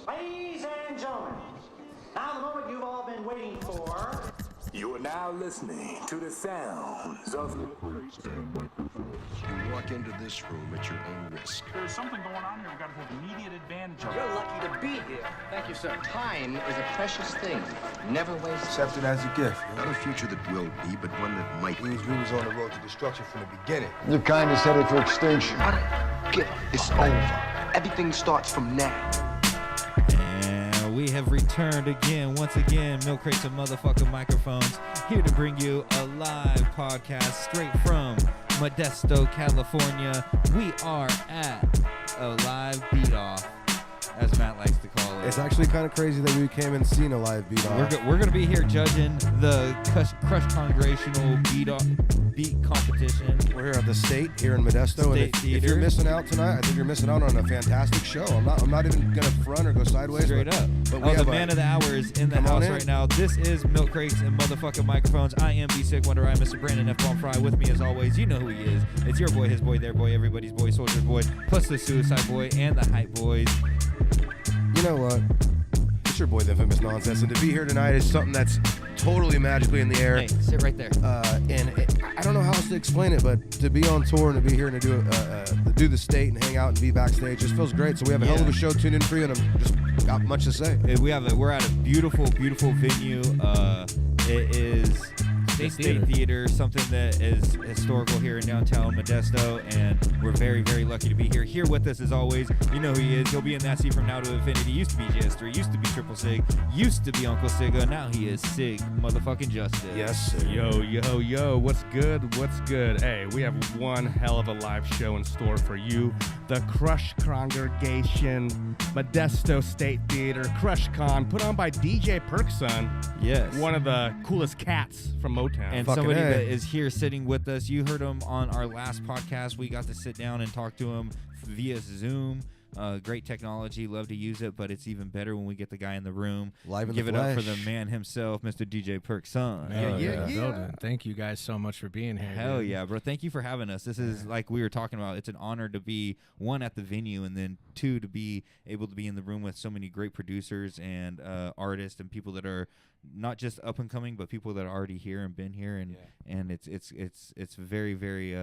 Ladies and gentlemen, now the moment you've all been waiting for. You are now listening to the sounds of Milkcrates Microphones. You walk into this room at your own risk. There's something going on here. We've got to take immediate advantage of it. You're lucky to be here. Thank you, sir. Time is a precious thing. Never waste. Accept it as a gift. Not a future that will be, but one that might be. We was on the road to destruction from the beginning. Your kind is headed for extinction. I don't give. It's over. Everything starts from now. And we have returned again, once again, Milkcrates and motherfucking microphones, here to bring you a live podcast straight from Modesto, California. We are at a live beat-off, as Matt likes to call it. It's actually kind of crazy that we came and seen a live beat-off. We're going to be here judging the Crush Congregational beat competition. We're here at the State here in Modesto, State and if you're missing out tonight, I think you're missing out on a fantastic show. I'm not even gonna front or go sideways. Straight up. But we the have man of the hour is in the house right now. This is Milkcrates and motherfucking microphones. I am B-Sick Wonder. I'm Mr. Brandon F. Bomb Fry. With me as always, you know who he is. It's your boy, his boy, their boy, everybody's boy, Soldier's boy, plus the Suicide Boy and the Hype Boys. You know what? It's your boy, the Infamous Nonsense, and to be here tonight is something that's totally magically in the air. Hey, sit right there. I don't know how else to explain it, but to be on tour and to be here and to do the State and hang out and be backstage just feels great. So we have a hell of a show tuned in for you, and I'm just got much to say. We're at a beautiful venue. It is State Theatre, something that is historical here in downtown Modesto, and we're very, very lucky to be here. Here with us, as always, you know who he is. He'll be in that seat from now to infinity. Used to be JS3, used to be Triple Sig, used to be Uncle Sigga. Now he is Sig motherfucking Justice. Yes, sir. Yo, what's good? What's good? Hey, we have one hell of a live show in store for you. The Crush Congregation, Modesto State Theatre, Crush Con, put on by DJ Perksun. Yes. One of the coolest cats from Motown. And Fucking somebody A. that is here sitting with us. You heard him on our last podcast. We got to sit down and talk to him via Zoom. Great technology, love to use it, but it's even better when we get the guy in the room. Live in Give the it up for flesh. the man himself, Mr. DJ Perksun. Yeah. Building. Thank you guys so much for being here. Hell dude. yeah, bro. Thank you for having us. This is like we were talking about. It's an honor to be, one, at the venue, and then two, to be able to be in the room with so many great producers and artists and people that are not just up and coming, but people that are already here and been here, and it's very, very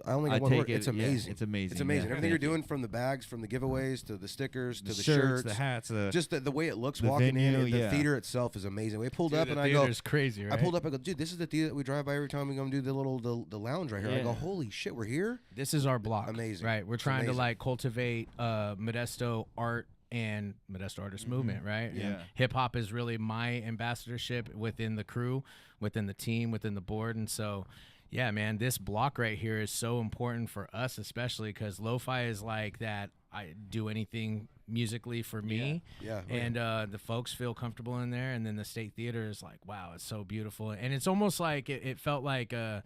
I only got one word. It's amazing. Yeah, it's amazing. It's amazing. Yeah. Everything you're doing, from the bags, from the giveaways, to the stickers, to the shirts, shirts, the hats, just the way it looks the walking venue, in. The yeah. theater itself is amazing. We pulled Dude, up the and I go, theater's crazy, right? I pulled up. I go, dude, this is the theater that we drive by every time we go and do the lounge right here. I go, Yeah. holy shit, we're here. This is our block. Amazing. Right. We're It's trying amazing. to like cultivate Modesto art and Modesto artist movement, right? Yeah. And hip hop is really my ambassadorship within the crew, within the team, within the board, and so. Yeah, man, this block right here is so important for us, especially because lo-fi is like that. I do anything musically for me, Yeah. and the folks feel comfortable in there. And then the State Theater is like, wow, it's so beautiful, and it's almost like it felt like well,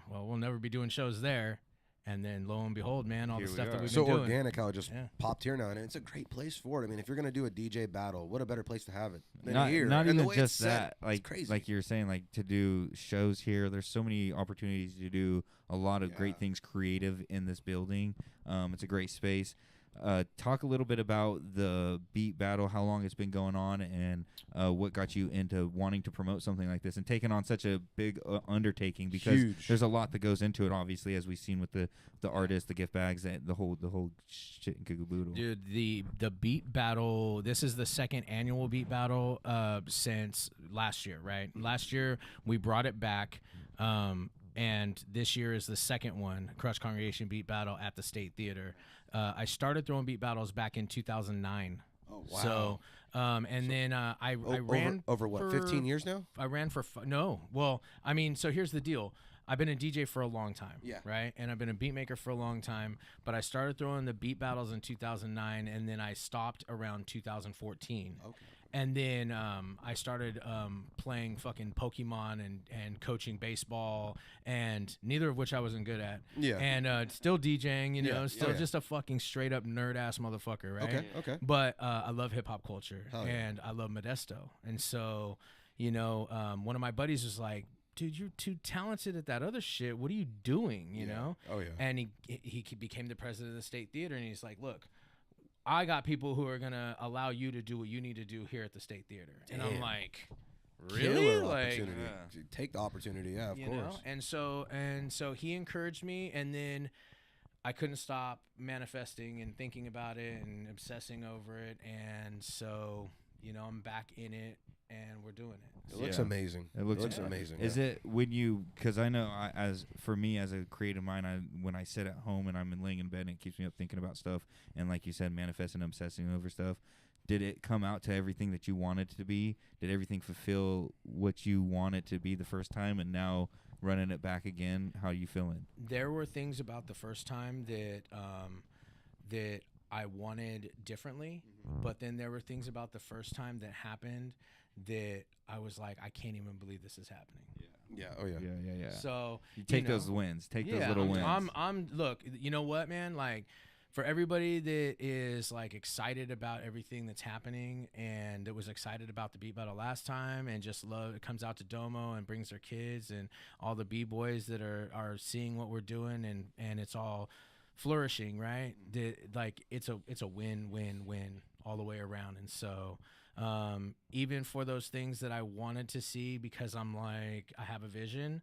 we'll never be doing shows there. And then lo and behold, man, all Here the we stuff are. that we've So been doing. organic how it just Yeah. popped here now, and it's a great place for it. I mean, if you're gonna do a DJ battle, what a better place to have it than Not here? Not And the even way just it's set, that. it's crazy. Like you're saying, like to do shows here. There's so many opportunities to do a lot of great things creative in this building. It's a great space. Talk a little bit about the beat battle, how long it's been going on, and what got you into wanting to promote something like this and taking on such a big undertaking, because Huge. there's a lot that goes into it, obviously, as we've seen with the artists, the gift bags, and the whole shit and caboodle. Dude, the beat battle, this is the second annual beat battle since last year, right? Last year we brought it back, and this year is the second one, Crush Congregation Beat Battle at the State Theater. I started throwing beat battles back in 2009. Oh, wow. So, then I ran over what, for 15 years now? I ran for no. Well, I mean, so here's the deal. I've been a DJ for a long time, right? And I've been a beat maker for a long time, but I started throwing the beat battles in 2009, and then I stopped around 2014. Okay. And then I started playing fucking Pokemon and coaching baseball, and neither of which I wasn't good at. Yeah. And still DJing, you know, still yeah. just a fucking straight up nerd ass motherfucker, right? Okay. But I love hip hop culture, Hell yeah. and I love Modesto. And so, you know, one of my buddies was like, dude, you're too talented at that other shit. What are you doing, you know? Oh, yeah. And he became the president of the State Theater, and he's like, look, I got people who are gonna allow you to do what you need to do here at the State Theater, and I'm like, really? Killer Like, opportunity. Take the opportunity, yeah, of you course. know? And so he encouraged me, and then I couldn't stop manifesting and thinking about it and obsessing over it, and so I'm back in it, and we're doing it. It looks amazing. It looks amazing. Is it when you? Because I know, for me as a creative mind, when I sit at home and I'm laying in bed and it keeps me up thinking about stuff, and like you said, manifesting, obsessing over stuff. Did it come out to everything that you wanted it to be? Did everything fulfill what you wanted to be the first time, and now running it back again? How are you feeling? There were things about the first time that that I wanted differently, but then there were things about the first time that happened that I was like, I can't even believe this is happening. Yeah. Oh yeah. Yeah. So you take those wins. Take those little wins. I'm look. You know what, man? Like, for everybody that is like excited about everything that's happening and that was excited about the beat battle last time and just love it, comes out to Domo and brings their kids, and all the b-boys that are seeing what we're doing, and it's all flourishing, right? Like it's a win all the way around. And so even for those things that I wanted to see, because I'm like, I have a vision,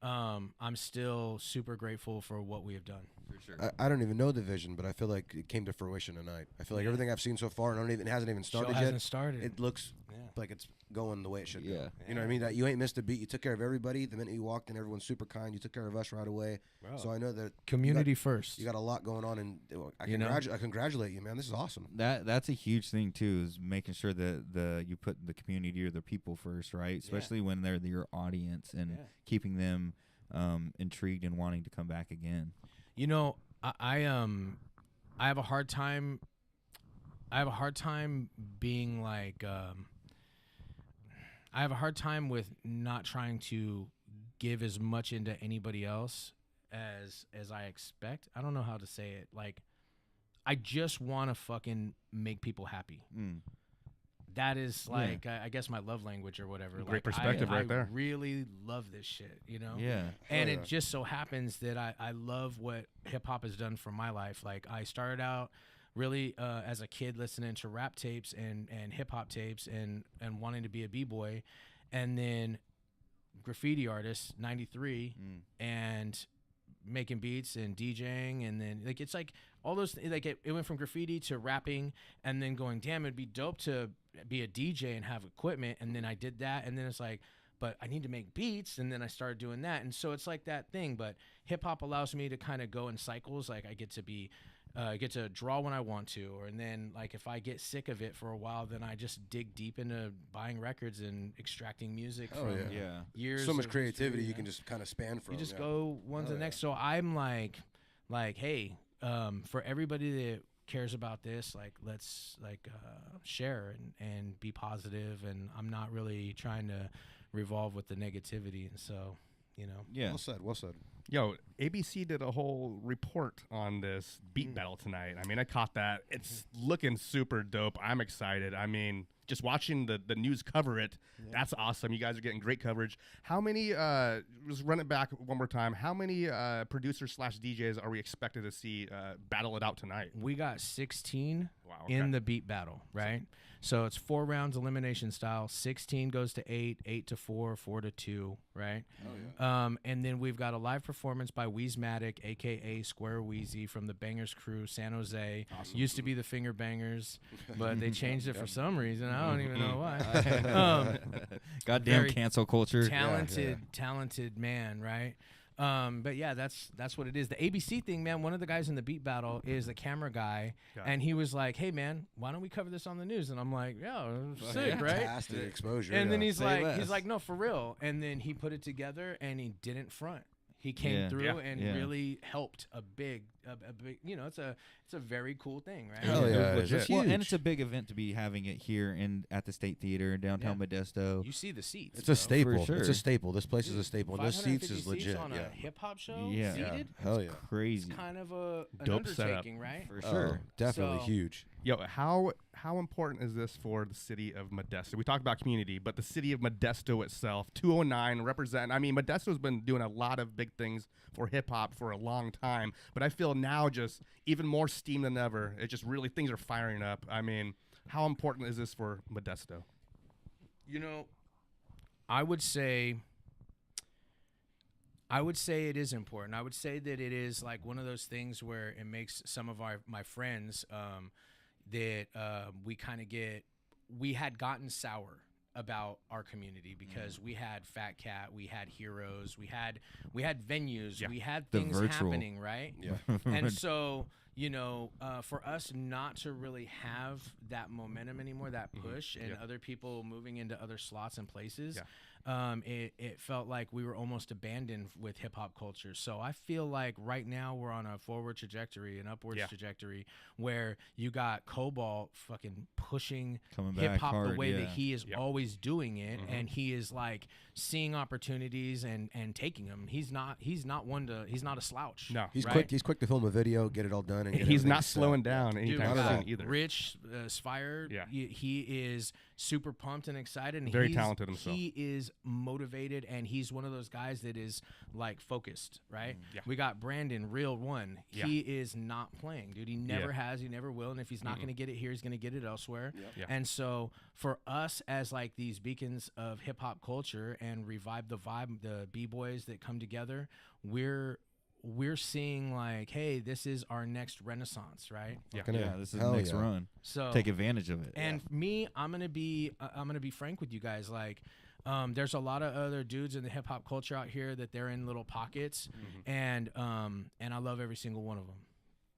I'm still super grateful for what we have done. For sure. I don't even know the vision, but I feel like it came to fruition tonight. I feel like everything I've seen so far, and it hasn't even started yet. Hasn't started. It looks like it's going the way it should go. Yeah. You know what I mean? That you ain't missed a beat. You took care of everybody. The minute you walked in, everyone's super kind. You took care of us right away. Bro. So I know that Community first. You got a lot going on, and I congratulate you, man. This is awesome. That's a huge thing too, is making sure that you put the community or the people first, right? Especially when they're your audience, and keeping them intrigued and wanting to come back again. I have a hard time. I have a hard time being like. I have a hard time with not trying to give as much into anybody else as I expect. I don't know how to say it. Like, I just want to fucking make people happy. That is like, I guess, my love language or whatever. Great perspective right there. I really love this shit, Yeah. And it just so happens that I love what hip hop has done for my life. Like, I started out really as a kid listening to rap tapes and hip hop tapes and wanting to be a b-boy, and then graffiti artist, 93, and making beats and DJing, and then like it's like all those like it went from graffiti to rapping, and then going, damn, it'd be dope to be a DJ and have equipment, and then I did that, and then it's like, but I need to make beats, and then I started doing that, and so it's like that thing. But hip hop allows me to kind of go in cycles. Like, I get to be get to draw when I want to, and then like if I get sick of it for a while, then I just dig deep into buying records and extracting music from years. So much of creativity history, you can just kind of span from. You just go one to the next. So I'm like, hey, for everybody that cares about this, like, let's share and be positive, and I'm not really trying to revolve with the negativity, and so Well said. Yo, ABC did a whole report on this beat battle tonight. I mean, I caught that. It's looking super dope. I'm excited. I mean, just watching the news cover it, that's awesome. You guys are getting great coverage. How many, just run it back one more time, how many producers / DJs are we expected to see battle it out tonight? We got 16 in the beat battle, right? So it's 4 rounds elimination style. 16 goes to 8, 8 to 4, 4 to 2, right? And then we've got a live performance by Weezmatic, a.k.a. Square Wheezy, from the Bangers crew, San Jose. Awesome. Used to be the Finger Bangers, but they changed it for some reason. I don't even know why. Goddamn cancel culture. Talented man, right? But yeah, that's what it is. The ABC thing, man, one of the guys in the beat battle is the camera guy, and he was like, hey man, why don't we cover this on the news? And I'm like, yeah, sick, right? Fantastic exposure. And then he's like, no, for real. And then he put it together, and he didn't front. He came through and really helped a big, it's a very cool thing, right? Hell yeah, it's huge. And it's a big event to be having it here at the State Theater in downtown Modesto. You see the seats. It's a staple. For sure. It's a staple. This place is a staple. And those seats is legit. On a hip hop show, yeah. seated. Hell yeah. Crazy. It's kind of an dope undertaking, right? For sure. Definitely So, huge. Yo, how important is this for the city of Modesto? We talked about community, but the city of Modesto itself, 209 represent. I mean, Modesto's been doing a lot of big things for hip hop for a long time, but I feel now just even more steam than ever. It just really things are firing up. I mean, how important is this for Modesto? You know, I would say it is important. I would say that it is like one of those things where it makes some of my friends that we had gotten sour about our community because we had Fat Cat, we had Heroes, we had venues, we had things happening, right? Yeah. And so, you know, for us not to really have that momentum anymore, that push, and other people moving into other slots and places, it felt like we were almost abandoned with hip hop culture. So I feel like right now we're on a forward trajectory, an upwards trajectory, where you got Cobalt fucking pushing hip hop the way that he is always doing it, and he is like seeing opportunities and taking them. He's not a slouch. No, he's quick. He's quick to film a video, get it all done, and he's not slowing down anytime soon either. Rich Spire, he is super pumped and excited, and very talented himself. He is motivated, and he's one of those guys that is like focused, right? We got Brandon, real one. He is not playing, dude. He never has, he never will, and if he's not going to get it here, he's going to get it elsewhere. And so for us as like these beacons of hip hop culture and revive the vibe, the b-boys that come together, we're seeing like, hey, this is our next renaissance, right? This is the next run. So take advantage of it. And me, I'm gonna be frank with you guys. Like, there's a lot of other dudes in the hip hop culture out here that they're in little pockets, and I love every single one of them.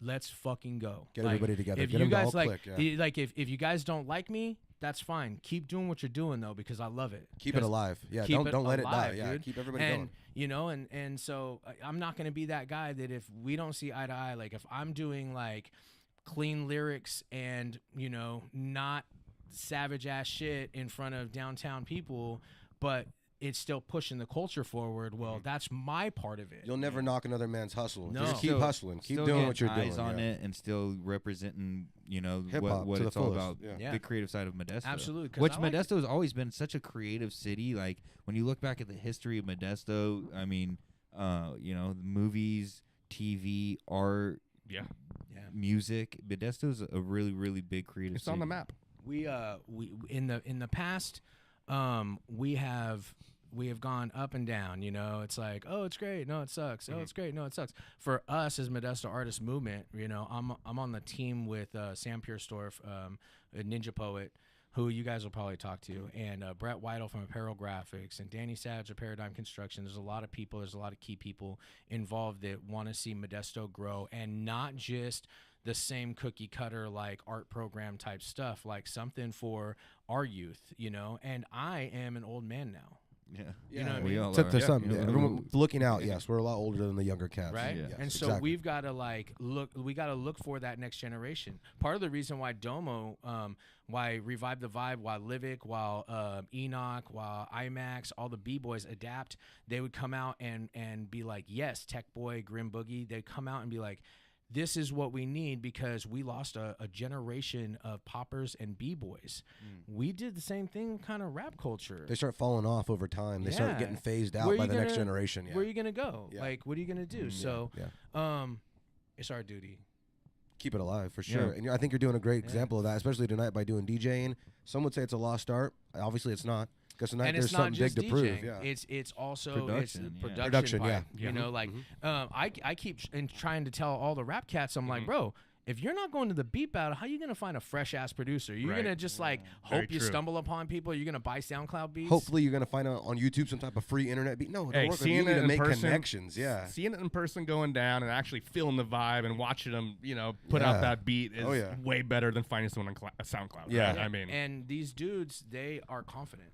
Let's fucking go. Get everybody together. If Get you them to guys all like, click, if you guys don't like me, that's fine. Keep doing what you're doing though, because I love it. Keep it alive. Yeah, don't let it die. Yeah, keep everybody going. You know, and so I'm not gonna be that guy that if we don't see eye to eye, like if I'm doing like clean lyrics and, you know, not savage ass shit in front of downtown people, but it's still pushing the culture forward. Well, that's my part of it. You'll never knock another man's hustle. No. Just keep hustling. Keep doing what you're doing. Eyes on it and still representing, you know, hip-hop what to it's the all fullest. about. The creative side of Modesto. Absolutely. Which Modesto has always been such a creative city. Like when you look back at the history of Modesto, I mean, you know, movies, TV, art, music. Modesto's a really, really big creative city. It's on the map. We in the past, we have gone up and down. You know, it's like, oh, it's great, no, it sucks. Oh, it's great, no, it sucks. For us as Modesto Artist Movement, you know, I'm on the team with Sam Purestorff, a Ninja Poet, who you guys will probably talk to, and Brett Weidel from Apparel Graphics, and Danny Savage of Paradigm Construction. There's a lot of people, there's a lot of key people involved that want to see Modesto grow, and not just the same cookie cutter like art program type stuff, like something for our youth, you know. And I am an old man now. You know what I mean? all Except there's are. something. Everyone looking out. Yes, we're a lot older than the younger cats. Right? Yes, And so we've got to like look. We got to look for that next generation. Part of the reason why Domo, why Revive the Vibe, why Livic, while Enoch, while IMAX, all the b-boys adapt, they would come out and be like, yes, Tech Boy, Grim Boogie. They'd come out and be like, this is what we need, because we lost a generation of poppers and b-boys. We did the same thing kind of rap culture. They start falling off over time. They start getting phased out by the next generation. Where are you going to go? Like, what are you going to do? So it's our duty. Keep it alive for sure. And I think you're doing a great example of that, especially tonight by doing DJing. Some would say it's a lost art. Obviously, it's not. Because tonight and there's it's something not big just to prove. DJing. It's also production. Part, you know, like I keep trying to tell all the rap cats, I'm like, bro, if you're not going to the beat battle, how are you going to find a fresh ass producer? You're going to just like hope you stumble upon people. You're going to buy SoundCloud beats. Hopefully, you're going to find out on YouTube some type of free internet beat. No, hey, don't work. seeing You it need to in make person, connections. Yeah, seeing it in person, going down and actually feeling the vibe and watching them, you know, put out that beat is way better than finding someone on SoundCloud. Yeah, right? I mean, and these dudes, they are confident.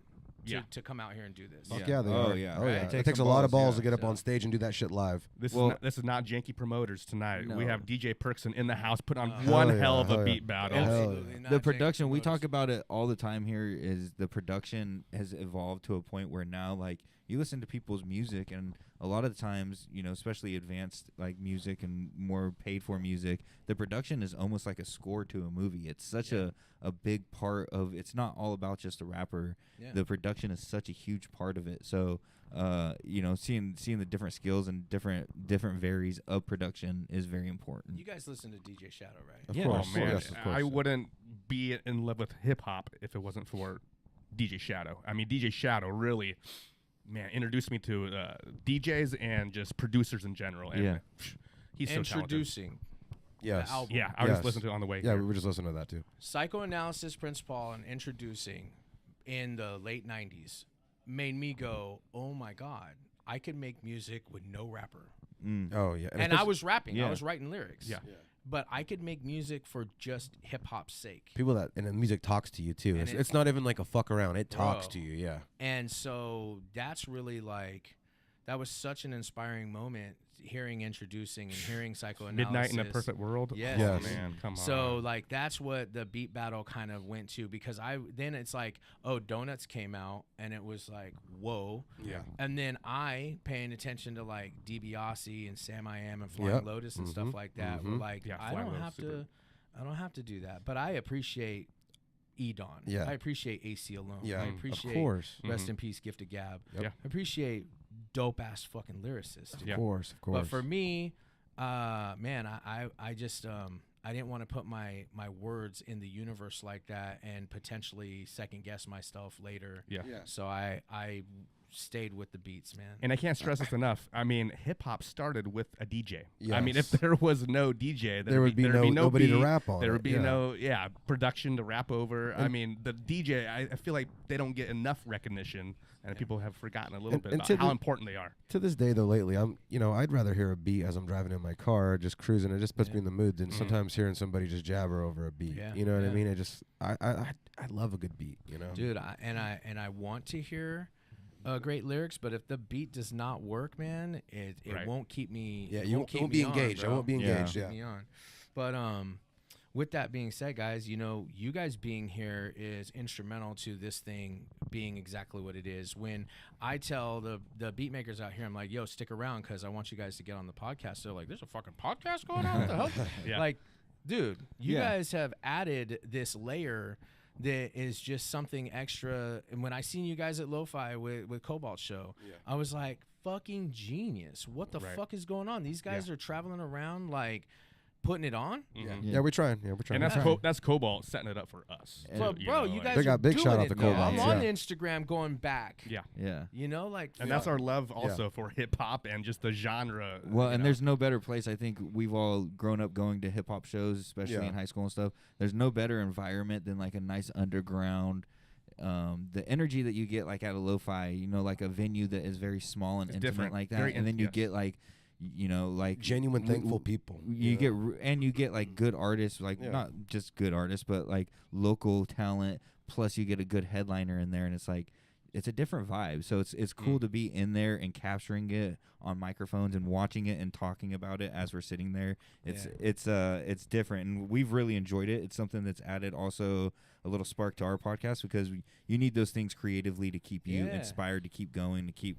To come out here and do this. Fuck yeah, they are. Yeah. Oh, yeah. It takes a lot of balls to get up on stage and do that shit live. This is not janky promoters tonight. No. We have DJ Perksun in the house, put on one hell of a beat battle. Absolutely not The production, janky we promoters. talk about it all the time here, is the production has evolved to a point where now, like, you listen to people's music, and a lot of the times, you know, especially advanced like music and more paid for music, the production is almost like a score to a movie. It's such a big part of. It's not all about just a rapper. Yeah. The production is such a huge part of it. So, you know, seeing the different skills and different varies of production is very important. You guys listen to DJ Shadow, right? Of course. Oh, man. Yes, of course. I wouldn't be in love with hip hop if it wasn't for DJ Shadow. I mean, DJ Shadow really, man, introduced me to DJs and just producers in general. And he's so talented. Introducing. Yes. The album. Yeah, I was just listening to it on the way Yeah, here. we were just listening to that too. Psychoanalysis Prince Paul and Introducing in the late 90s made me go, oh my God, I could make music with no rapper. Oh yeah, And I was rapping. I was writing lyrics. Yeah. But I could make music for just hip hop's sake. people that and the music talks to you too. And It's not even like a fuck around. It talks Bro. to you. Yeah. And so that's really like, that was such an inspiring moment, hearing Introducing and hearing Psychoanalysis. Midnight in a Perfect World. Yes. Oh, Yes. man, come on. So like that's what the beat battle kind of went to, because then it's like, oh, Donuts came out and it was like, whoa. Yeah. And then I, paying attention to like DiBiase and Sam I Am and Flying Yep. Lotus and stuff like that, were like, Yeah, I Flying don't Lotus have super. to, I don't have to do that. But I appreciate E-Don. Yeah. I appreciate AC Alone. Yeah. I Of appreciate course. Rest in Peace, Gift of Gab. Yep. Yeah. I appreciate dope ass fucking lyricists. dude. Yeah. Of course. Of course. But for me, man, I just I didn't want to put my words in the universe like that and potentially second guess myself later. Yeah. So I stayed with the beats, man. And I can't stress this enough. I mean, hip hop started with a DJ. I mean, if Yes. there was no DJ, There would be there'd no- nobody to beat, rap on There it, would be yeah. no production to rap over. I mean, the DJ. I feel like they don't get enough recognition, and people have forgotten a little And- bit and about to how the- important they are. To this day, though, lately, I'd rather hear a beat as I'm driving in my car, just cruising. It just puts me in the mood than sometimes hearing somebody just jabber over a beat. Yeah, You know what I yeah. mean? It just, I love a good beat. You know, Dude, I want to hear great lyrics, but if the beat does not work, man, it Right. won't keep me. Yeah, it you won't keep won't me be on, engaged. I bro. won't be engaged. Keep Yeah. me on. But with that being said, guys, you guys being here is instrumental to this thing being exactly what it is. When I tell the beat makers out here, I'm like, yo, stick around because I want you guys to get on the podcast. They're like, there's a fucking podcast going on? What the hell? Yeah. Like, dude, you Yeah. guys have added this layer that is just something extra. And when I seen you guys at Lo-Fi with Cobalt Show, I was like, fucking genius. What the Right. fuck is going on? These guys are traveling around like putting it on. Yeah, we're trying. Yeah, we're trying. And that's Cobalt setting it up for us. Bro, you bro, know, you like- guys They got are big doing shout out it, to man. Cobalt, I'm on yeah. Instagram going back. Yeah. Yeah. Like, And that's our love also for hip hop and just the genre. Well, you and know. there's no better place. I think we've all grown up going to hip hop shows, especially Yeah. in high school and stuff. There's no better environment than like a nice underground. The energy that you get like at a Lo-Fi, like a venue that is very small and It's intimate different. like that, Very and then you yes. get like, like Genuine, thankful people. You get and you get like good artists, like Yeah. not just good artists, but like local talent. Plus, you get a good headliner in there, and it's like it's a different vibe. So it's cool to be in there and capturing it on microphones and watching it and talking about it as we're sitting there. It's different, and we've really enjoyed it. It's something that's added also a little spark to our podcast because you need those things creatively to keep you inspired, to keep going, to keep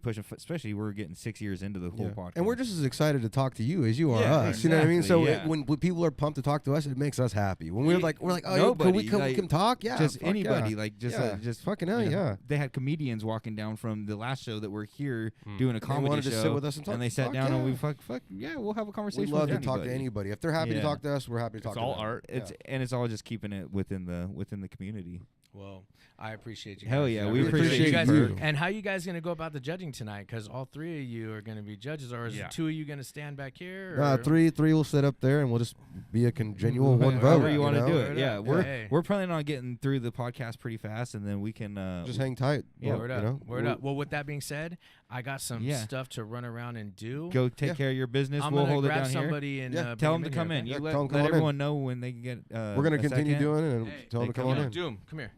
pushing. Especially we're getting 6 years into the whole podcast, and we're just as excited to talk to you as you are Yeah, us. You know what I mean? So exactly, yeah. when people are pumped to talk to us, it makes us happy. When we're like, oh, nobody, can we come talk? Yeah, just fuck anybody, yeah. like just fucking hell, yeah. They had comedians walking down from the last show that we're here doing a comedy wanted show, to sit with us and talk. they sat Fuck down and yeah. we fuck yeah, we'll have a We conversation. love with to talk to anybody. anybody. If they're happy to Yeah. talk to us, we're happy to talk It's to all them. art. It's all just keeping it within the community. Well, I appreciate you. Hell guys. yeah, I we really appreciate you guys. you. And how you guys gonna go about the judging tonight? Because all three of you are gonna be judges, or is the two of you gonna stand back here? Or? Three will sit up there, and we'll just be a congenial one vote. However you want to do Word it. up. Yeah, Hey. we're planning on getting through the podcast pretty fast, and then we can Just hang tight. Yeah, Word up. Word up. Well, with that being said, I got some stuff to run around and do. go take care of your business. I'm we'll gonna hold it grab down here. somebody and Tell bring them to in come here, in. okay? You Yeah, let, tell 'em come let on in. everyone know when they can get. We're gonna a continue second. doing it and tell them to come on in. Doom, come here.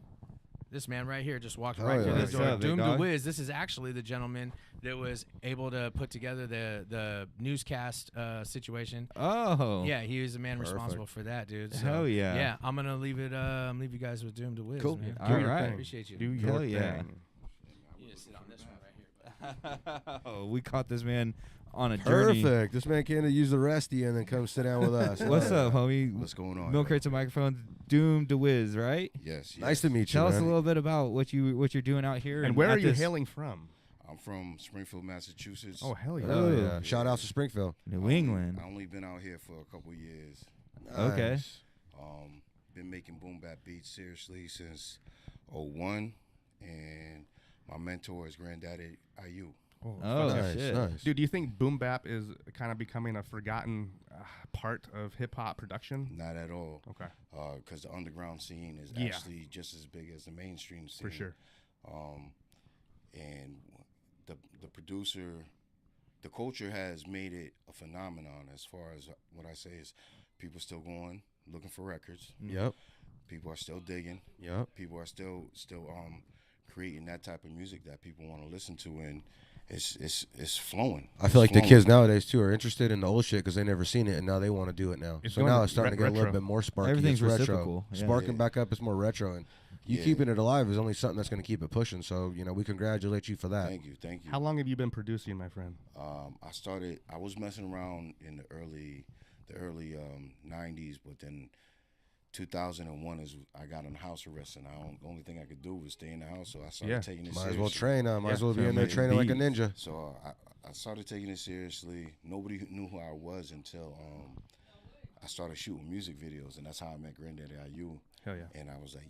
This man right here just walked Oh, right yeah. through the What's door. up, big dog? DoomDaWiz. This is actually the gentleman that was able to put together the newscast situation. Oh. Yeah, he was the man Perfect. responsible for that, dude. So, Hell yeah. Yeah, I'm gonna leave it. Leave you guys with DoomDaWiz. Cool. Man. All right. Appreciate you. Do Hell your yeah. thing. You just sit on this one right here. We caught this man on a journey. Perfect. This man came to use the resty and then come sit down with us. What's up, homie? What's going on? Milkcrates Microphones, DoomDaWiz, right? Yes. Nice to meet you. Tell us man. a little bit about what you're doing out here. And where are you hailing from? I'm from Springfield, Massachusetts. Oh, hell yeah. Oh, yeah. Shout out to Springfield. New England. I only been out here for a couple years. Okay. Nice. Been making boom bap beats seriously since '01, and my mentor is Granddaddy IU. Oh, nice, shit. nice. Dude, do you think boom bap is kind of becoming a forgotten part of hip hop production? Not at all. Okay. Because the underground scene is Yeah. actually just as big as the mainstream scene. For sure. And the producer, the culture has made it a phenomenon. As far as what I say is, people still going looking for records. Yep. People are still digging. Yep. People are still creating that type of music that people want to listen to, and it's flowing. I feel like the kids nowadays too are interested in the old shit because they never seen it and now they want to do it now. It's So going now to it's starting to get a little retro. bit more sparky. Everything's It's retro. reciprocal, yeah. Sparking back up. It's more retro, and you keeping it alive is only something that's going to keep it pushing. So we congratulate you for that. Thank you. How long have you been producing, my friend? I was messing around in the early 90s, but then 2001 is I got on house arrest, and the only thing I could do was stay in the house. So I started taking it Might seriously. as well train. Might as well be So in there make training like a beats. ninja. So I started taking it seriously. Nobody knew who I was until I started shooting music videos, and that's how I met Granddaddy IU. Hell yeah. And I was like,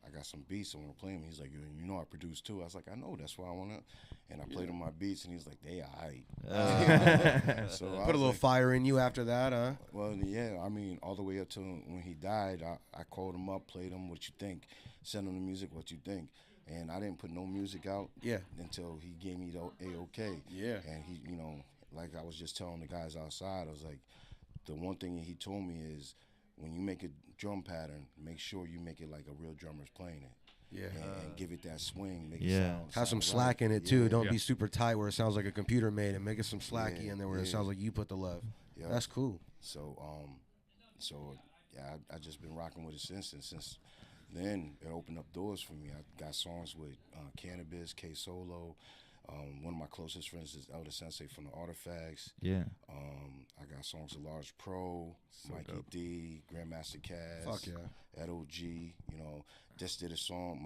I got some beats, I want to play them. He's like, you know I produce too. I was like, I know, that's why I want to. And I played him my beats, and he's like, they all right. So I Put a was little like, fire in you after that, huh? well, yeah, I mean, all the way up to when he died, I called him up, played him what you think, sent him the music, what you think. And I didn't put no music out until he gave me the A-OK. Yeah. And he, like I was just telling the guys outside, I was like, the one thing he told me is, when you make a drum pattern, make sure you make it like a real drummer's playing it. Yeah. And give it that swing. Make it sound Have some right. slack in it too. Yeah. Don't be super tight where it sounds like a computer made it. Make it some slacky in there where it sounds like you put the love. Yeah. That's cool. So, I just been rocking with it since then. It opened up doors for me. I got songs with Cannabis, K Solo. One of my closest friends is Elder Sensei from the Artifacts. Yeah. I got songs with Large Pro, Mikey dope. D, Grandmaster Cass. Fuck yeah. Ed OG. Just did a song.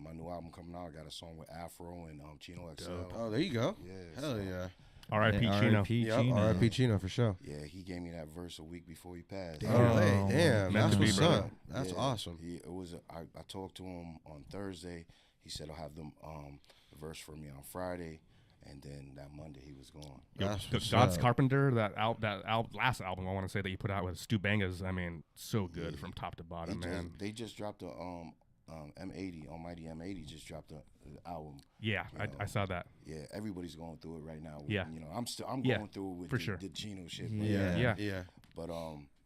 My new album coming out. I got a song with Afro and Chino XL. Oh, there you go. Yeah. Hell so- yeah. R.I.P. Chino. R.I.P. Yep. Chino. R.I.P. Chino for sure. Yeah, he gave me that verse a week before he passed. Damn, Oh, damn. meant That's to be, what's brother. up. That's Yeah, awesome. I talked to him on Thursday. He said he'll have the verse for me on Friday, and then that Monday he was gone. That's what's God's up. Carpenter, last album I want to say that you put out with Stu Bangas. I mean, so good from top to bottom, man. They just dropped the M80, Almighty M80 just dropped the album. Yeah, I saw that. Yeah, everybody's going through it right now. Yeah. I'm Yeah, going through it with for sure. the Chino shit. Yeah. Yeah. But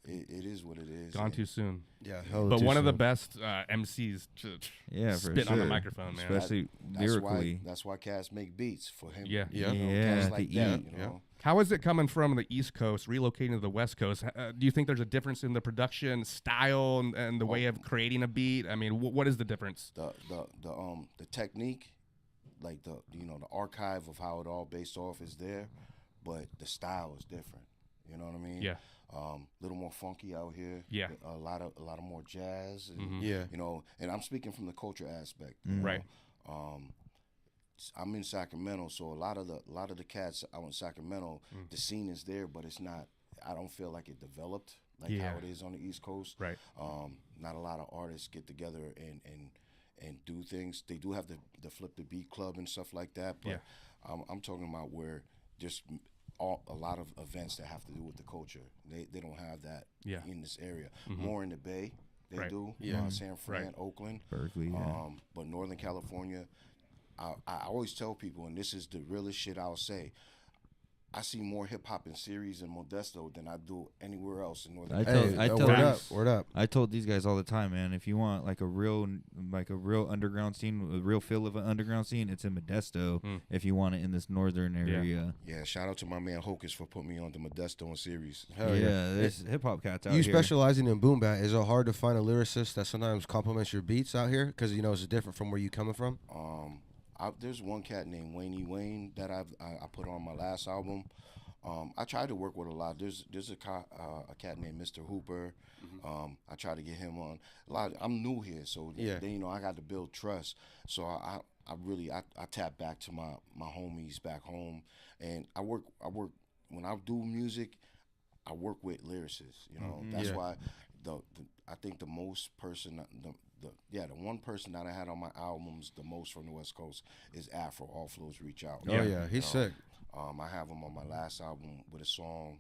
it is what it is. Gone and too soon. Yeah. But one of the best MCs to Yeah, for spit on the sure. microphone, man. Especially lyrically. That's why Cass make beats for him. Yeah. Yeah. Yeah, Cats like the that, eat. you know. How is it coming from the East Coast, relocating to the West Coast? Do you think there's a difference in the production style and the way of creating a beat? I mean, what is the difference? The technique, like the archive of how it all based off is there, but the style is different. You know what I mean? Yeah. Little more funky out here. Yeah. A lot of more jazz. And, Yeah. and I'm speaking from the culture aspect. you Right. know. I'm in Sacramento, so a lot of the cats out in Sacramento, the scene is there, but it's not. I don't feel like it developed like Yeah. how it is on the East Coast. Right. Not a lot of artists get together and do things. They do have the Flip the Beat Club and stuff like that, but Yeah. I'm talking about where just a lot of events that have to do with the culture. They don't have that Yeah. in this area. More in the Bay, they Right. do. Yeah. San Fran, Right. Oakland, Berkeley, yeah. but Northern California. I always tell people, and this is the realest shit I'll say, I see more hip hop in series in Modesto than I do anywhere else in Northern California. I tell word up. these- Word up. I told these guys all the time, man. If you want like a real underground scene, a real feel of an underground scene, it's in Modesto. If you want it in this northern area, Yeah, shout out to my man Hocus for putting me on the Modesto and series. Hell yeah, there's hip hop cats out You here. specializing in boom bap, is it hard to find a lyricist that sometimes complements your beats out here? Because, it's different from where you coming from? there's one cat named Wayne that I put on my last album. I tried to work with a lot. There's a cat named Mr. Hooper. I try to get him on. I'm new here, so then I got to build trust. So I really tap back to my homies back home, and I work when I do music. I work with lyricists. That's why I think the most person the one person that I had on my albums the most from the West Coast is Afro. All Flows Reach Out. Oh yeah, he's sick. I have him on my last album with a song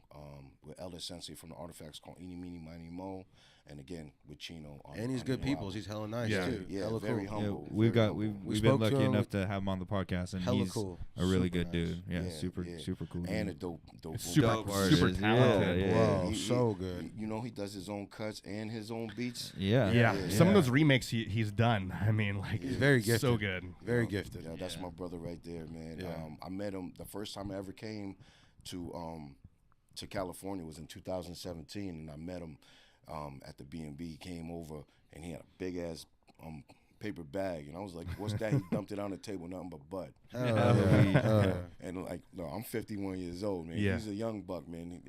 with Elder Sensei from the Artifacts called Eeny Meeny Miny Mo, and again with Chino. And he's good people. He's hella nice too. Yeah, hella very cool. humble. We've been lucky enough to to have him on the podcast, and hella he's cool. a really Super good nice. dude. Yeah, super cool. And a dude. dope Super talented. Yeah. Wow, so good. He does his own cuts and his own beats. Yeah. Some of those remakes he's done. I mean, like He's very gifted. So good. Very gifted. Yeah, that's my brother right there, man. Yeah. I met him the first time I ever came to California was in 2017, and I met him at the B&B. He came over and he had a big ass paper bag, and I was like, "What's that?" He dumped it on the table, nothing but bud. And like, no, I'm 51 years old, man. Yeah. He's a young buck, man.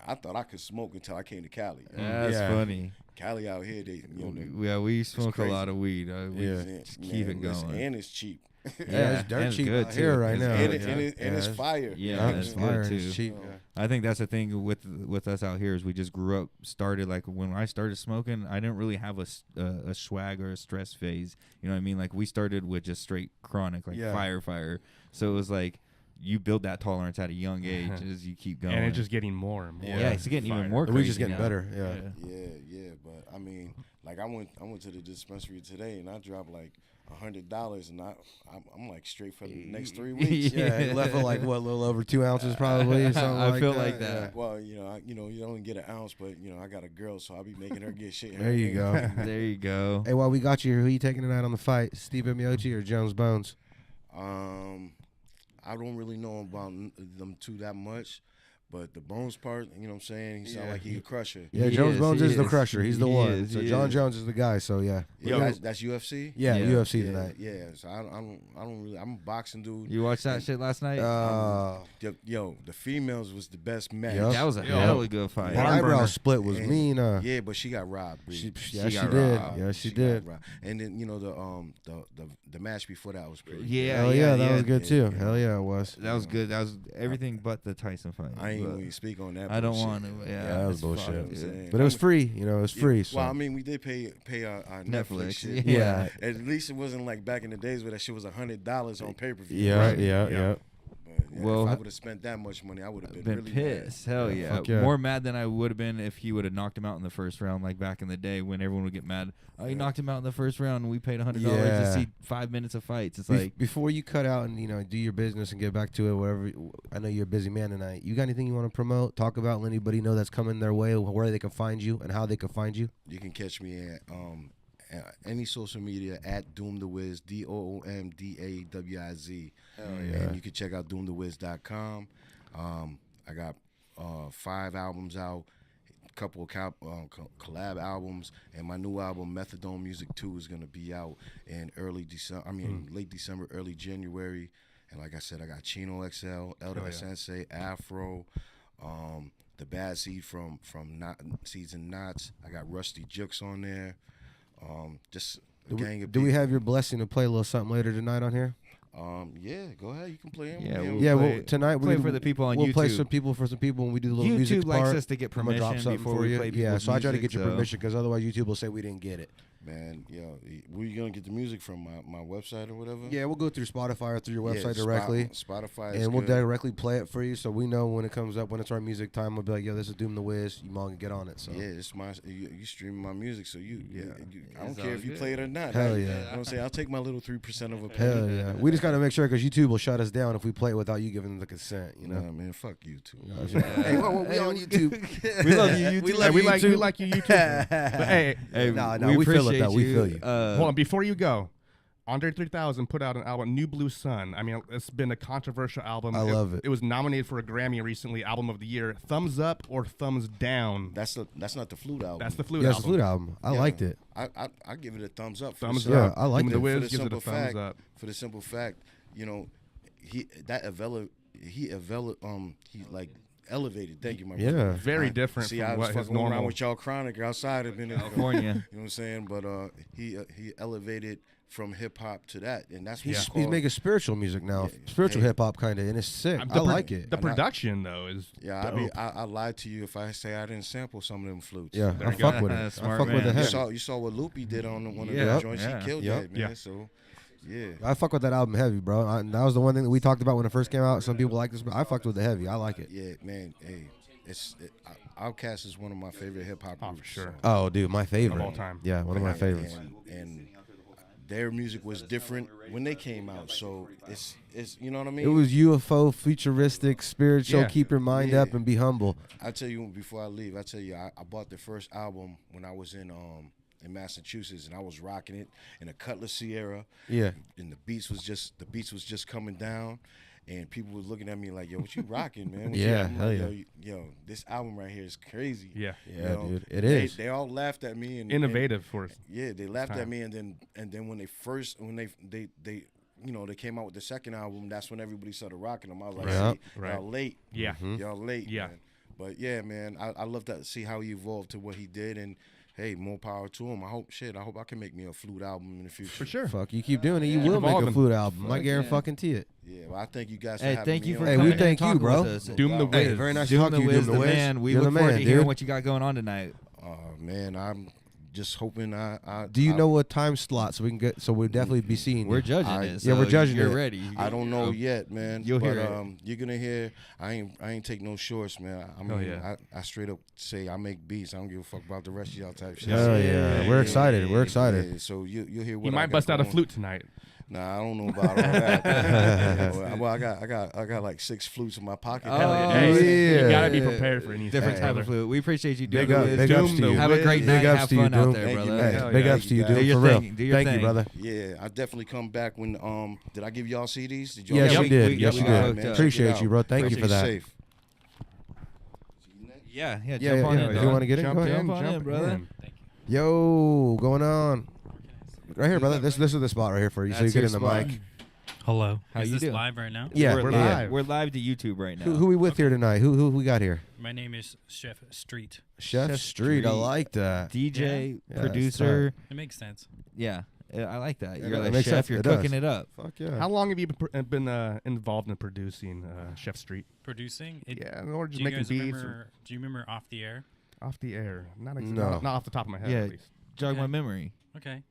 I thought I could smoke until I came to Cali. That's funny. Cali out here, We smoke a lot of weed. Keep it listen, going. and it's cheap. It's dirt cheap good out too. here right now. And it's fire. Yeah, it's it's fire good and too. it's cheap. I think that's the thing with us out here is we just grew up, started like when I started smoking, I didn't really have a swag or a stress phase. You know what I mean? Like we started with just straight chronic, like fire. So it was like you build that tolerance at a young age as you keep going. And it's just getting more and more. Yeah, it's getting even more crazy. We're just getting better. Yeah. But I mean, like I went to the dispensary today and I dropped like $100, and I'm like straight for the next 3 weeks. Yeah, left with like what, a little over 2 ounces probably. Or something I like feel that. like that. Well, you only get an ounce, but I got a girl, so I'll be making her get shit. There you go. There you go. Hey, while we got you here, who you taking tonight on the fight? Steve Miochi or Jones Bones? I don't really know about them two that much. But the Bones part, you know what I'm saying? He sound like he a crusher. Yeah, Jones Bones is the crusher. He's the one. So John Jones is the guy. So yeah. That's UFC. Yeah, UFC tonight. Yeah. So I don't really. I'm a boxing dude. You watched that shit last night? The females was the best match. Yep. That was a hell of a good fight. That eyebrow split was mean. Yeah, but she got robbed. She did. Yeah, she did. And then the match before that was pretty. Yeah, that was good too. Hell yeah, it was. That was good. That was everything but the Tyson fight. I ain't even speak on that. I don't bullshit. want to. Yeah, that was bullshit. Yeah. But it was free. It was free. So. Well, I mean, we did pay our Netflix shit. Yeah. At least it wasn't like back in the days where that shit was $100 on pay-per-view. Yeah. Well, if I would have spent that much money, I would have been really pissed. Mad. Hell yeah. More mad than I would have been if he would have knocked him out in the first round, like back in the day when everyone would get mad. Oh, he knocked him out in the first round, and we paid $100 to see 5 minutes of fights. It's like before you cut out and do your business and get back to it. Whatever. I know you're a busy man tonight. You got anything you want to promote? Talk about? Let anybody know that's coming their way, where they can find you, and how they can find you. You can catch me at any social media at DoomDaWiz, DoomDaWiz. Hell yeah. And you can check out DoomDaWiz.com. I got 5 albums out, a couple of collab albums, and my new album Methadone Music 2 is gonna be out in late December, early January. And like I said, I got Chino XL, Elder Sensei, Afro, the Bad Seed from Seeds and Knots. I got Rusty Jukes on there. Just a gang of Do we have your blessing to play a little something later tonight on here? Yeah, go ahead. You can play him. We'll tonight play for the people on YouTube. We'll play some people for some people when we do the little music part. YouTube likes us to get permission I'm gonna drop something before for we you. play Yeah, so I try to get your music, permission because otherwise YouTube will say we didn't get it. Man, where you gonna get the music from? My website or whatever? Yeah, we'll go through Spotify or through your website directly. Spotify is and we'll good. directly play it for you, so we know when it comes up, when it's our music time, we'll be like, yo, this is DoomDaWiz. You all can get on it. So yeah, it's you streaming my music, so I don't care if you play it or not. Hell You know yeah. what I'm saying? I'll take my little 3% of a Hell yeah. We just gotta make sure because YouTube will shut us down if we play it without you giving them the consent. You know, Nah, man, fuck YouTube. Hey, we on YouTube. We love you, YouTube. We love you, YouTube. We like you, YouTube. But hey, no, we feel it though. We feel you. hold on, before you go, Andre 3000 put out an album, New Blue Sun. I mean, it's been a controversial album. I love it. It was nominated for a Grammy recently, Album of the Year. Thumbs up or thumbs down? That's not the flute album. That's the flute Yeah, album. it's a flute album. I liked it. I give it a thumbs up. Thumbs Yeah, up. I like it. DoomDaWiz For the gives it a simple thumbs fact, up. for the simple fact, you know, he elevated. Thank you, my Yeah. brother. Very different See, from I was what his fucking around normal. with y'all chronic outside of California. You know what I'm saying? But he elevated from hip hop to that, and that's what He's making spiritual music now, spiritual hip hop kind of, and it's sick. I like it. The production though is I lied to you if I say I didn't sample some of them flutes. Yeah, I fuck with it. I fuck with the heavy. You saw what Loopy did on one of Yep. the joints. He killed that, man. Yeah. So, yeah. I fuck with that album heavy, bro. That was the one thing that we talked about when it first came out. Some people like this, but I fucked with the heavy. I like it. Yeah, man. Hey, Outkast is one of my favorite hip hop groups. for sure. Oh, dude, my favorite Of all time. Yeah, one of my favorites. And their music was different when they came out. So it's you know what I mean? It was UFO, futuristic, spiritual. Yeah. Keep your mind up and be humble. I tell you before I leave, I bought the first album when I was in Massachusetts, and I was rocking it in a Cutlass Sierra. Yeah. And the beats was just coming down, and people was looking at me like, "Yo, what you rocking, man?" What you Yeah, rocking?" hell Like, yeah. Yo, this album right here is crazy. Yeah. Yeah, dude, it is. They all laughed at me and Innovative for yeah, they laughed time. at me, and then when they you know, they came out with the second album, that's when everybody started rocking them. I was like, Right. "See, Right. y'all late, Yeah. y'all late, Yeah. man." But yeah, man, I love to see how he evolved to what he did, and hey, more power to him. I hope I can make me a flute album in the future. For sure. Fuck, you keep doing it, you Keep will make a evolving. flute album. I guarantee it. Yeah, well, I thank you guys for Hey, having thank me you for on. Hey, coming we and thank you, talking bro. with us. DoomDaWiz. Hey, very nice to talk to you, DoomDaWiz, the DoomDaWiz. man. We You're look the forward man, to hearing dude. what you got going on tonight. Man, I'm just hoping Do you know what time slot so we can get? So we'll definitely be seeing. We're you. judging I- it. yeah, we're so judging You're it. ready. I don't know yet, man. You'll but, hear it. You're gonna hear. I ain't take no shorts, man. I mean, yeah. I straight up say I make beats. I don't give a fuck about the rest of y'all type shit. Oh yeah, we're excited. We're excited. Yeah, so you'll hear what You I might got bust out a going. flute tonight. Nah, I don't know about all that. Yeah, well, I got like 6 flutes in my pocket. Oh, Hey, yeah. you gotta be prepared for anything. Different type brother. of flute. We appreciate you doing Big up, this. big ups to you. Have a great Big night. ups Have to you, fun out Doom. there, Thank you, brother. man. Hey, Hell big yeah. ups to you, Do dude. your For real. thing. Do your Thank you, thing. brother. Yeah, I definitely come back when did I give y'all CDs? Did y'all Yes, Yeah, you did. we Yes, you got did. hooked up. Check it Appreciate out. you, bro. Thank you Stay for that. safe. Yeah, Yeah, jump on in, If you dog. want to get in, Jump go in, ahead. Jump on in, jump brother. in. Yo, going on? Right here, brother. This is the spot right here for you. So you That's get your in the spot. mic. Hello. How Is you this doing? live right now? Yeah, we're yeah. live. We're live to YouTube right now. Who we with here tonight? Who we got here? My name is Chef.St. Chef Street. I like that. DJ, Yeah, producer. It makes sense. Yeah, I like that. Yeah, You're that like makes chef. sense. You're It does. cooking it up. Fuck yeah. How long have you been involved in producing Chef.St? Producing? Yeah, or just Do you making guys beats remember, do you remember Off the Air? off the air. Not No. off the top of my head, Yeah. at least. Jog my Okay. memory. Okay.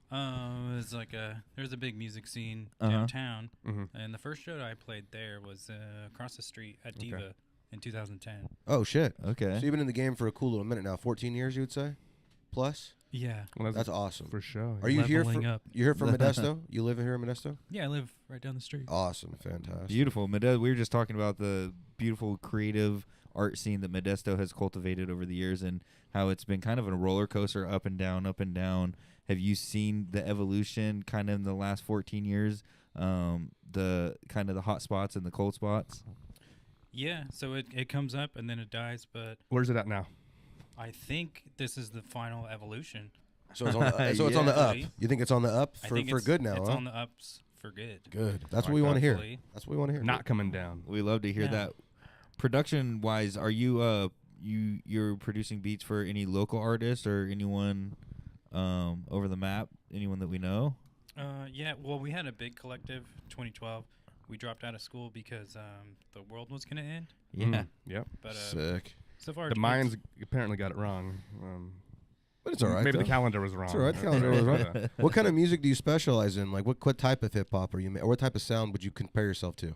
It's like there's a big music scene Uh-huh. downtown. Mhm. And the first show that I played there was across the street at Diva in 2010. Oh shit. Okay. So you've been in the game for a cool little minute now. 14 years, you would say, plus. Yeah. Well, That's awesome. for sure. Are you here Leveling for? up. You here from Modesto? You live here in Modesto? Yeah, I live right down the street. Awesome, fantastic. Beautiful. Modesto. We were just talking about the beautiful creative art scene that Modesto has cultivated over the years and how it's been kind of a roller coaster, up and down, up and down. Have you seen the evolution kind of in the last 14 years? The kind of the hot spots and the cold spots? Yeah, so it comes up and then it dies, but Where's it at now? I think this is the final evolution. So it's on the, so it's on the up. Hopefully. You think it's on the up I for think it's, good now? It's huh? on the ups for good. Good. That's what we want to hear. Hopefully. That's what we want to hear. Not coming down. We love to hear Yeah. that. Production wise, are you you're producing beats for any local artists or anyone over the map? Anyone that we know? Yeah, well, we had a big collective 2012. We dropped out of school because the world was going to end. Yeah. Yep. But Sick. so far, The Mayans apparently got it wrong. But it's all right. Maybe though. the calendar was wrong. It's all right. The calendar was wrong. What kind of music do you specialize in? Like, what type of hip hop are you? Or what type of sound would you compare yourself to?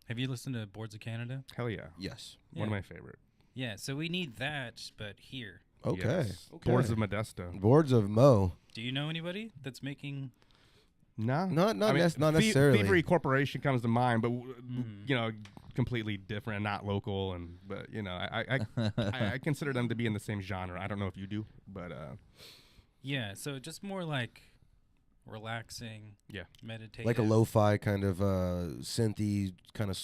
Have you listened to Boards of Canada? Hell yeah. Yes. One of Yeah. my favorite. Yeah, so we need that, but here. Okay. Yes. Okay. Boards of Modesto. Boards of Mo. Do you know anybody that's making? No, Not I mean, not necessarily. Thievery Corporation comes to mind, but you know, completely different and not local. And but you know, I consider them to be in the same genre. I don't know if you do, but Yeah, so just more like relaxing, meditative, like a lo-fi kind of synthy kind of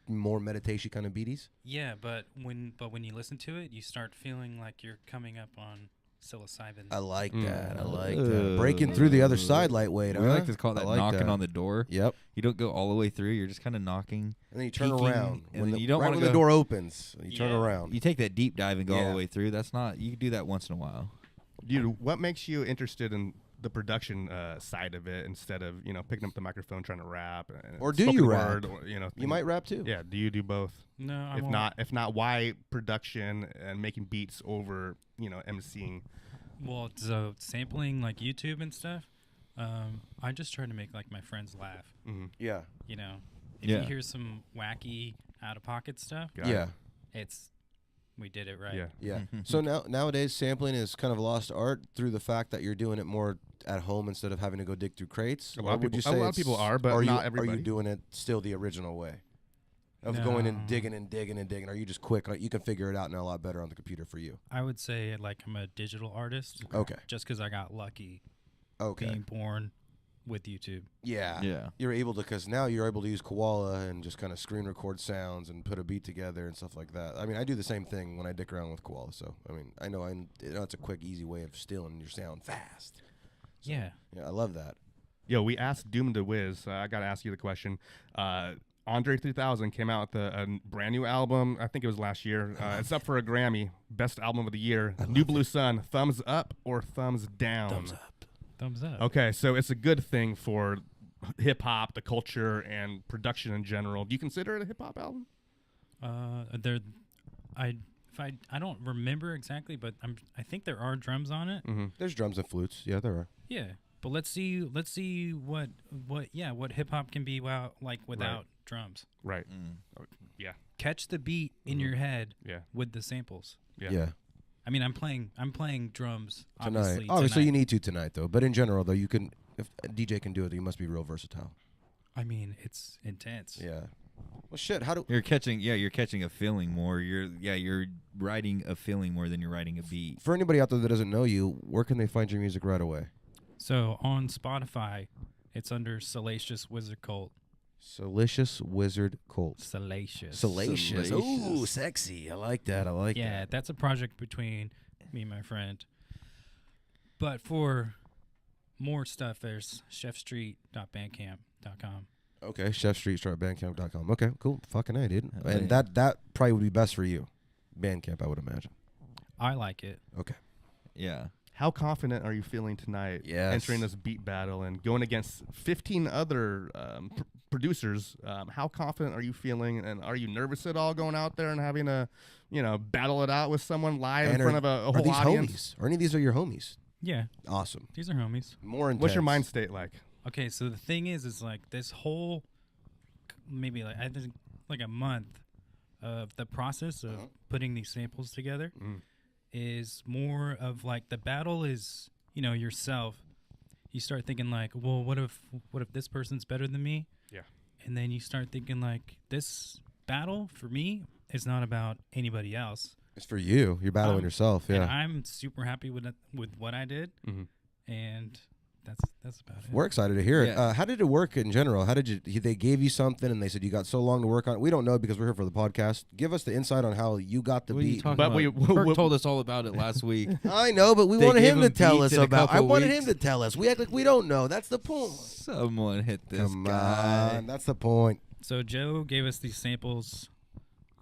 more meditation kind of beaties. Yeah, but when you listen to it, you start feeling like you're coming up on psilocybin. I like that. I like that. Breaking through the other side, lightweight. We like to call that knocking on the door. Yep. You don't go all the way through. You're just kind of knocking. And then you turn around. And You don't when the door opens, you turn around. You take that deep dive and go all the way through. That's not. You do that once in a while. Dude, what makes you interested in the production side of it instead of picking up the microphone trying to rap? Or do you rap? Word, or, you might rap too. Yeah. Do you do both? No. If not, why production and making beats over emceeing? Well, so sampling like YouTube and stuff. I just try to make like my friends laugh. Mm-hmm. Yeah. If you hear some wacky out of pocket stuff. We did it right. Yeah. So nowadays, sampling is kind of lost art through the fact that you're doing it more at home instead of having to go dig through crates. A lot of people are, but not everybody. Are you doing it still the original way? Of going and digging and digging and digging. Are you just quick? Like, you can figure it out now a lot better on the computer for you. I would say like I'm a digital artist. Okay. Just because I got lucky. Okay. Being born with YouTube. Yeah. You're able to, because now you're able to use Koala and just kind of screen record sounds and put a beat together and stuff like that. I mean, I do the same thing when I dick around with Koala. So, I mean, I know it's a quick, easy way of stealing your sound fast. So, yeah, I love that. Yo, we asked DoomDaWiz. I got to ask you the question. Andre 3000 came out with a brand new album. I think it was last year. It's up for a Grammy. Best album of the year. New Blue Sun. Thumbs up or thumbs down? Thumbs up. Thumbs up. Okay, so it's a good thing for hip hop, the culture, and production in general. Do you consider it a hip hop album? I don't remember exactly, but I think there are drums on it. Mm-hmm. There's drums and flutes. Yeah, there are. Yeah, but let's see what hip hop can be without drums. Right. Yeah. Catch the beat in your head. With the samples. Yeah. I mean, I'm playing drums tonight. Obviously, you need to tonight, though. But in general, though, you can. If a DJ can do it, you must be real versatile. I mean, it's intense. Yeah. Well, shit. You're catching a feeling more. You're writing a feeling more than you're writing a beat. For anybody out there that doesn't know you, where can they find your music right away? So on Spotify, it's under Salacious Wizard Cult. Salacious Wizard Cult. Salacious. Ooh, sexy. I like that. Yeah, that's a project between me and my friend. But for more stuff, there's Chef.St.bandcamp.com. Okay, Chef.St.bandcamp.com. Okay, cool. Fucking A, dude. And that probably would be best for you. Bandcamp, I would imagine. I like it. Okay. Yeah. How confident are you feeling tonight entering this beat battle and going against 15 other producers? How confident are you feeling, and are you nervous at all going out there and having to, battle it out with someone live in front of a whole audience? Homies? Or any of these are your homies? Yeah. Awesome. These are homies. More intense. What's your mind state like? Okay, so the thing is like this whole, maybe I think like a month of the process of putting these samples together. Is more of like the battle is, yourself. You start thinking like, well, what if this person's better than me? Yeah. And then you start thinking like, this battle for me is not about anybody else. It's for you. You're battling yourself. Yeah. And I'm super happy with what I did. And that's about it. We're excited to hear it. How did it work in general? How did they gave you something and they said you got so long to work on it? We don't know because we're here for the podcast. Give us the insight on how you got the beat. But Perk told us all about it last week. I know, but we wanted him to tell us about. I wanted him to tell us. We act like we don't know. That's the point. Someone hit this Come guy. on, that's the point. So Joe gave us these samples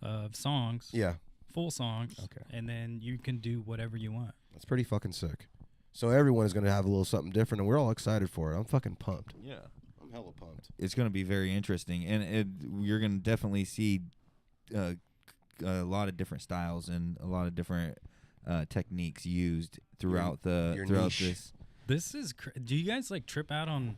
of songs. Yeah. Full songs. Okay. And then you can do whatever you want. That's pretty fucking sick. So everyone is going to have a little something different, and we're all excited for it. I'm fucking pumped. Yeah. I'm hella pumped. It's going to be very interesting, and you're going to definitely see a lot of different styles and a lot of different techniques used throughout this. This is do you guys like trip out on,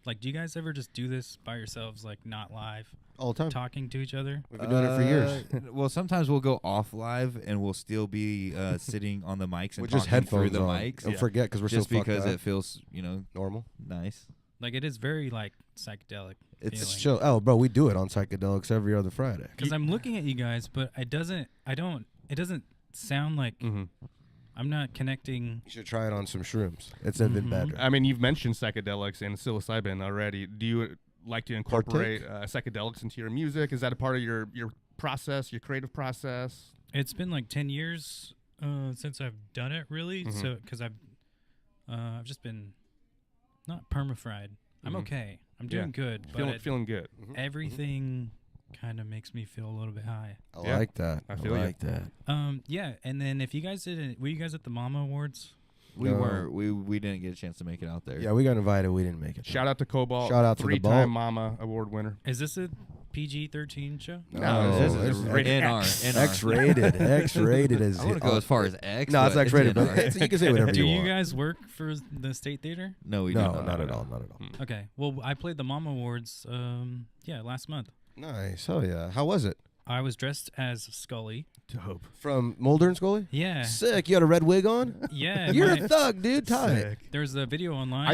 like, do you guys ever just do this by yourselves, like not live? All the time. Talking to each other? We've been doing it for years. Well, sometimes we'll go off live and we'll still be sitting on the mics and with just headphones through the on. mics. Don't forget because we're just so fucked because up. it feels, normal. Nice. Like it is very like psychedelic. It's chill. Oh, bro, we do it on psychedelics every other Friday. Because I'm looking at you guys, but it doesn't sound like I'm not connecting. You should try it on some shrooms. It's even better. I mean, you've mentioned psychedelics and psilocybin already. Do you like to incorporate psychedelics into your music? Is that a part of your process, your creative process? It's been like 10 years since I've done it, really. So because I've just been not perma-fried. I'm okay. I'm doing good. Feeling good. Everything kind of makes me feel a little bit high. I like that. I feel like that. Yeah, and then if you guys didn't, were you guys at the Mama Awards? We weren't. We didn't get a chance to make it out there. Yeah, we got invited. We didn't make it. Shout out to Cobalt. Shout out to the three-time Mama Award winner. Is this a PG-13 show? No, this is rated X-rated. X-rated is. I want to go as far as X. No, it's X-rated. But you can say whatever you want. Do you guys work for the State Theater? No, we no, don't. not at all. Not at all. Okay. Well, I played the Mama Awards. Last month. Nice. Oh yeah. How was it? I was dressed as Scully. Dope. From Mulder and Scully? Yeah. Sick. You had a red wig on? Yeah. You're a thug, dude. Tight. There's a video online.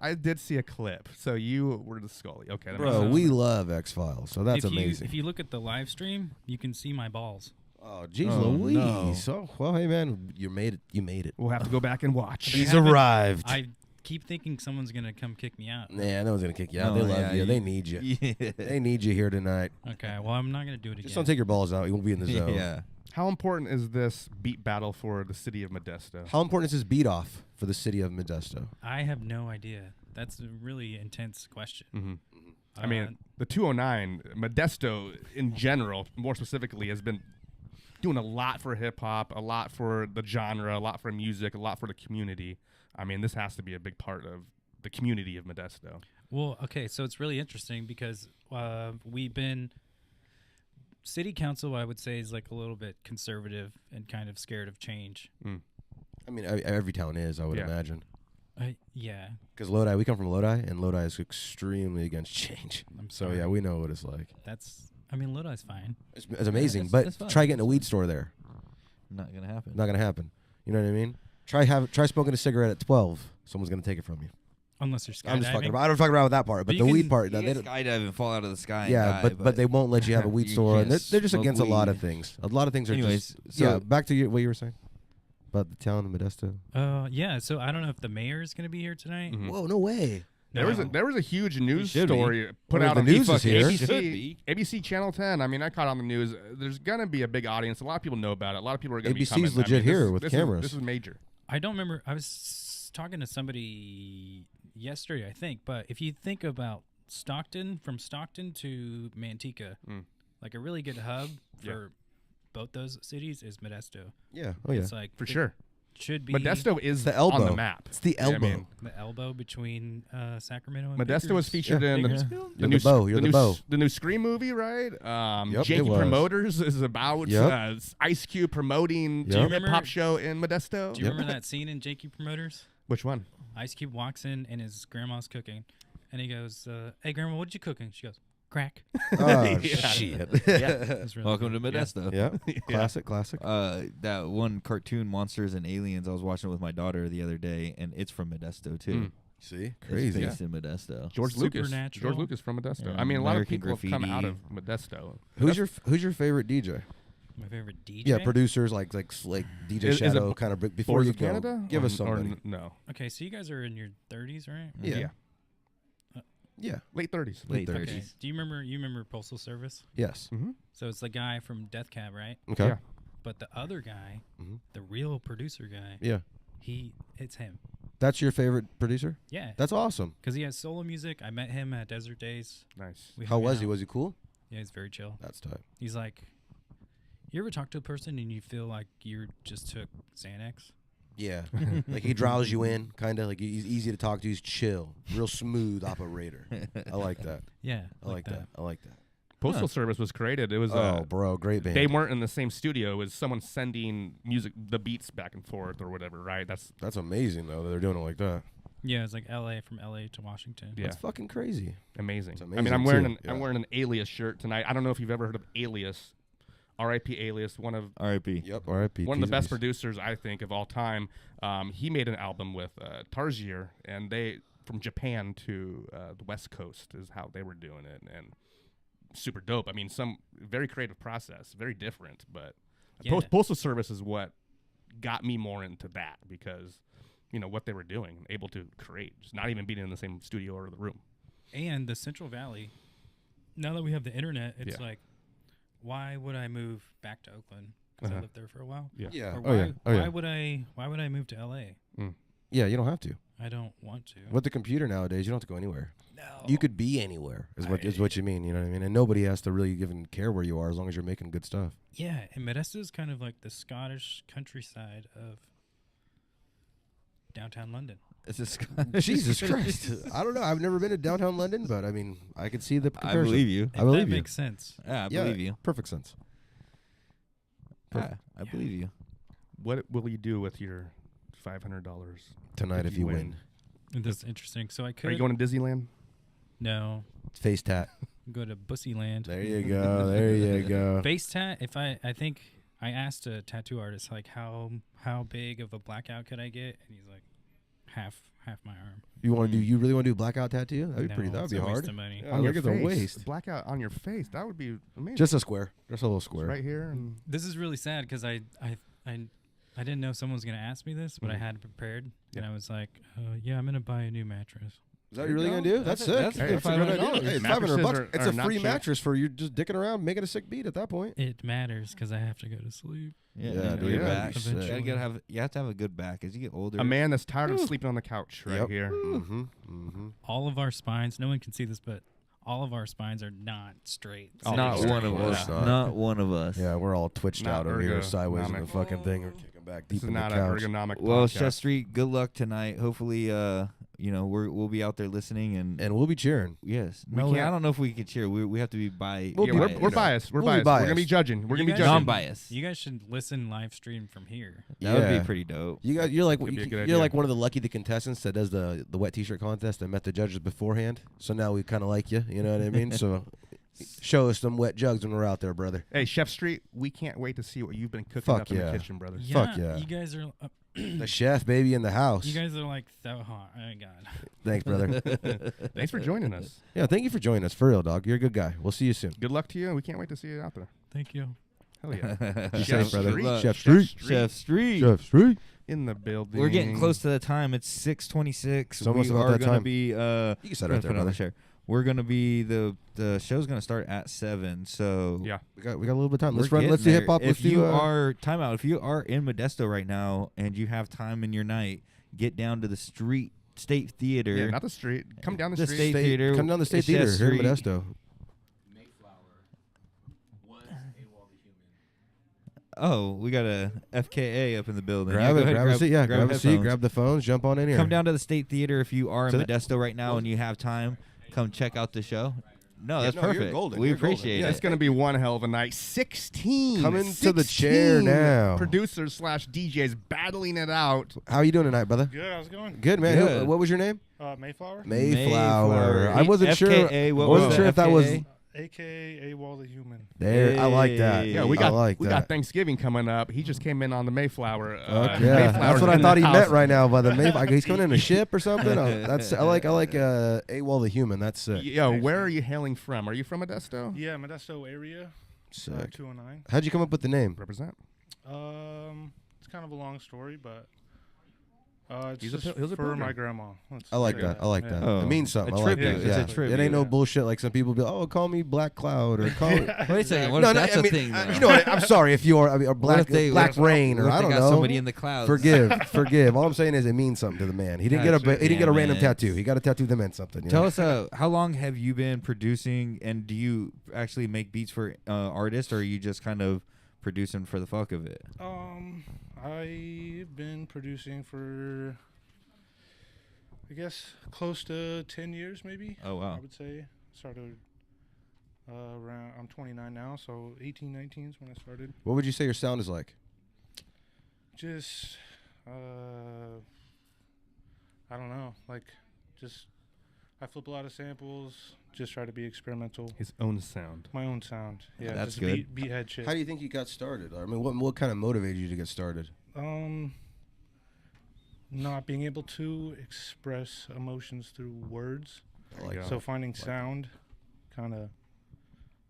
I did see a clip. So you were the Scully. Okay. Bro, we love X-Files, so that's amazing. If you look at the live stream, you can see my balls. Oh, jeez Louise. No. So, well, hey, man, you made it. You made it. We'll have to go back and watch. He's arrived. I keep thinking someone's going to come kick me out. Yeah, no one's going to kick you out. They love you. They need you. Yeah. They need you here tonight. Okay, well, I'm not going to do it again. Just don't take your balls out. You won't be in the zone. Yeah. How important is this beat battle for the city of Modesto? How important is this beat off for the city of Modesto? I have no idea. That's a really intense question. I mean, the 209, Modesto in general, more specifically, has been doing a lot for hip-hop, a lot for the genre, a lot for music, a lot for the community. I mean, this has to be a big part of the community of Modesto. Well, okay, so it's really interesting because we've been... City council, I would say, is like a little bit conservative and kind of scared of change. I mean, every town is, I would imagine. Yeah. Because Lodi, we come from Lodi, and Lodi is extremely against change. So, yeah, we know what it's like. Lodi's fine. It's amazing, but try getting a weed store there. Not going to happen. Not going to happen. You know what I mean? Try smoking a cigarette at 12. Someone's going to take it from you. Unless you're skydiving. I'm just fucking around. I don't talk around with that part, but the weed part. You can skydive and fall out of the sky. Yeah, but they won't let you have a weed store. And they're just against a lot of things. A lot of things are just... So back to what you were saying about the town of Modesto. Yeah, so I don't know if the mayor is going to be here tonight. Whoa, no way. There was a huge news story put out the on news is here. ABC Channel 10. I mean, I caught on the news. There's gonna be a big audience. A lot of people know about it. A lot of people are gonna be coming. ABC's legit here with cameras. This is major. I don't remember. I was talking to somebody yesterday, I think. But if you think about Stockton, from Stockton to Manteca, like a really good hub for both those cities is Modesto. Yeah. Oh yeah. It's like for sure. Should be Modesto is the elbow on the map. It's the elbow. I mean, the elbow between Sacramento and Modesto was featured in the new Scream movie, right? Janky Promoters is about Ice Cube promoting the hip hop show in Modesto. Do you remember that scene in Janky Promoters? Which one? Ice Cube walks in and his grandma's cooking, and he goes, "Hey, grandma, what did you cook?" And she goes, "Crack." Oh shit! Really Welcome to Modesto. Yeah, classic. That one cartoon, Monsters and Aliens, I was watching it with my daughter the other day, and it's from Modesto too. See, crazy. It's based in Modesto. George Lucas from Modesto. Yeah, I mean, a lot of American people Graffiti. have come out of Modesto. Who's your favorite DJ? My favorite DJ? Yeah, producers like DJ Shadow kind of before you go. Canada? Give us somebody. No. Okay, so you guys are in your 30s, right? Yeah. Yeah, late 30s. Late 30s. Okay. Do you remember Postal Service? Yes. So it's the guy from Death Cab, right? Okay. Yeah. But the other guy, the real producer guy, it's him. That's your favorite producer? Yeah. That's awesome. Because he has solo music. I met him at Desert Days. Nice. How was he? Was he cool? Yeah, he's very chill. That's tight. He's like, you ever talk to a person and you feel like you just took Xanax? Yeah. Like he draws you in, kind of. Like he's easy to talk to. He's chill. Real smooth operator. I like that. Yeah. I like that. I like that. Postal Service was created. It was bro, great band. They weren't in the same studio. It was someone sending the beats back and forth or whatever, right? That's amazing though that they're doing it like that. Yeah, it's like from LA to Washington. Yeah. That's fucking crazy. Amazing. It's amazing. I mean, I'm wearing an Alias shirt tonight. I don't know if you've ever heard of Alias. R.I.P. Alias, one of R.I.P. Yep, R.I.P. One of the best producers I think of all time. He made an album with Tarsier, and they from Japan to the West Coast is how they were doing it, and super dope. I mean, some very creative process, very different, but Postal Service is what got me more into that because, what they were doing, able to create, just not even being in the same studio or the room. And the Central Valley, now that we have the internet, it's like, why would I move back to Oakland? Because I lived there for a while. Yeah. Or why would I move to LA? Yeah, you don't have to. I don't want to. With the computer nowadays, you don't have to go anywhere. No. You could be anywhere, is what you mean. You know what I mean? And nobody has to really even care where you are as long as you're making good stuff. Yeah, and Modesto is kind of like the Scottish countryside of downtown London. It's a Jesus Christ. I don't know. I've never been to downtown London, but I mean, I could see the comparison. I believe you. I believe that you. makes sense. Yeah, I believe you. Perfect sense. I believe you. What will you do with your $500 tonight if you win? That's interesting. So I could. Are you going to Disneyland? No. Face tat. Go to Bussyland. There you go. There you go. Face tat. I think I asked a tattoo artist like how big of a blackout could I get, and he's like half my arm. You really want to do blackout tattoo? That'd be pretty. That would be hard. Waste of money. On your face. The waist. Blackout on your face. That would be amazing. Just a square. Just a little square. Just right here. And this is really sad because I didn't know someone was gonna ask me this, but I had it prepared, and I was like, yeah, I'm gonna buy a new mattress. Is that what you're really gonna do? That's sick. That's a good $500. Hey, $500. It's a free cheap. mattress for you just dicking around, making a sick beat at that point. It matters because I have to go to sleep. Yeah, dude, your that'd back. be sick. You have to have a good back as you get older. a man that's tired of sleeping on the couch right here. All of our spines. No one can see this, but all of our spines are not straight. Oh, Not of one of course us. not. Not one of us. Yeah, we're all twitched Not out over here, ergonomic. sideways in the fucking thing. We're kicking back This deep is in the not couch. an ergonomic Well, podcast. Chef.St, good luck tonight. Hopefully, we'll be out there listening And we'll be cheering. yes. We No, can't- I don't know if we can cheer. We have to be We're We're biased. We're We'll be biased. We're gonna biased. be judging. We're gonna be You guys- judging. non-biased. You guys should listen live stream from here. That would Yeah. be pretty dope. You're like Could be a good you're idea. like one of the lucky contestants that does the wet t-shirt contest and met the judges beforehand. So now we kind of like you. You know what I mean? So show us some wet jugs when we're out there, brother. Hey, Chef.St, we can't wait to see what you've been cooking Fuck up in yeah. the kitchen, brother. Fuck yeah. You guys are. The chef, baby, in the house. You guys are like so hot. Oh God. Thanks, brother. Thanks for joining us. Yeah, thank you for joining us. For real, dog. You're a good guy. We'll see you soon. Good luck to you. We can't wait to see you out there. Thank you. Hell yeah. Be safe, brother. Chef.St. Chef.St. Chef.St. Chef.St. in the building. We're getting close to the time. It's 6:26. It's almost we about are that gonna time. be. You can set it right there, brother. Share. We're gonna be the show's gonna start at 7. So Yeah. We got a little bit of time. we're Let's run. getting Let's do there. hip hop. Let's If you do. are timeout, if you are in Modesto right now and you have time in your night, get down to the State Theater. Yeah, not the street. Come down the, The street. State Theater. Come down the State It's Theater Chef here in Street. Modesto. Oh, we got a FKA up in the building. Grab Yeah, it. go ahead, Grab a seat. Yeah, grab a seat. headphones. Grab the phones. Jump on in here. Come down to the State Theater if you are in To the- Modesto right now and you have time. Come check out the show. No, that's no, you're perfect. golden. We You're golden. appreciate Yeah, it. It's going to be one hell of a night. 16. Come into the chair 16 now. Producers / DJs battling it out. How are you doing tonight, brother? Good, how's it going? Good, man. Good. What was your name? Mayflower. Mayflower. I wasn't FKA, sure. what I wasn't was sure the if that was FKA? AKA AWOL the Human. there. I like that. Hey. Yeah, we I got like we that. got Thanksgiving coming up. He just came in on the Mayflower. Yeah, Mayflower's that's what I in thought the he house. meant right now by the Mayflower. He's coming in a ship or something. I like AWOL the Human. That's sick. Yo, where are you hailing from? Are you from Modesto? Yeah, Modesto area. Sick. 209. How'd you come up with the name? Represent. It's kind of a long story, but it's He's a just pil- he's a for pilgrim. my grandma. Let's I like say that. I like that. Oh. It means something. A I like tribute. that. It's a Yeah. tribute. It ain't no Yeah. bullshit like some people be. Oh, call me Black Cloud or call me. Wait a second. What No, if no, that's I a mean, thing? you know what? I'm sorry if you are. I mean, or What if Black Rain or what if I they don't got know. somebody in the clouds? Forgive. All I'm saying is it means something to the man. He didn't get Gotcha. he didn't get a Damn random it. tattoo. He got a tattoo that meant something. you Tell know? us, how long have you been producing, and do you actually make beats for artists, or are you just kind of producing for the fuck of it? I've been producing for, I guess, close to 10 years, maybe. Oh, wow. I would say. Started around, I'm 29 now, so 18, 19 is when I started. What would you say your sound is like? Just, I don't know, like, just, I flip a lot of samples, just try to be experimental. His own sound. My own sound. Yeah, That's just good. Beathead shit. How do you think you got started? I mean, what kind of motivated you to get started? Not being able to express emotions through words. I like So finding sound kind of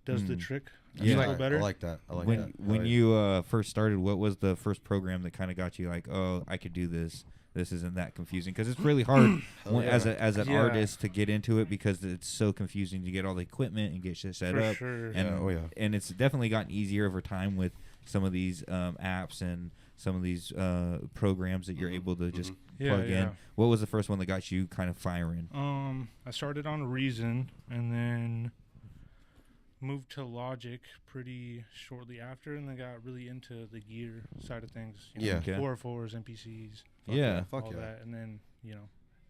does the trick, Yeah, I like that. I like that. When you first started, what was the first program that kind of got you like, oh, I could do this? This isn't that confusing, because it's really hard as an artist to get into it, because it's so confusing to get all the equipment and get shit set up. Sure. And and it's definitely gotten easier over time with some of these apps and some of these programs that you're able to just plug in. What was the first one that got you kind of firing? I started on Reason and then moved to Logic pretty shortly after, and then got really into the gear side of things. You know, 404s, MPCs. Fuck that, and then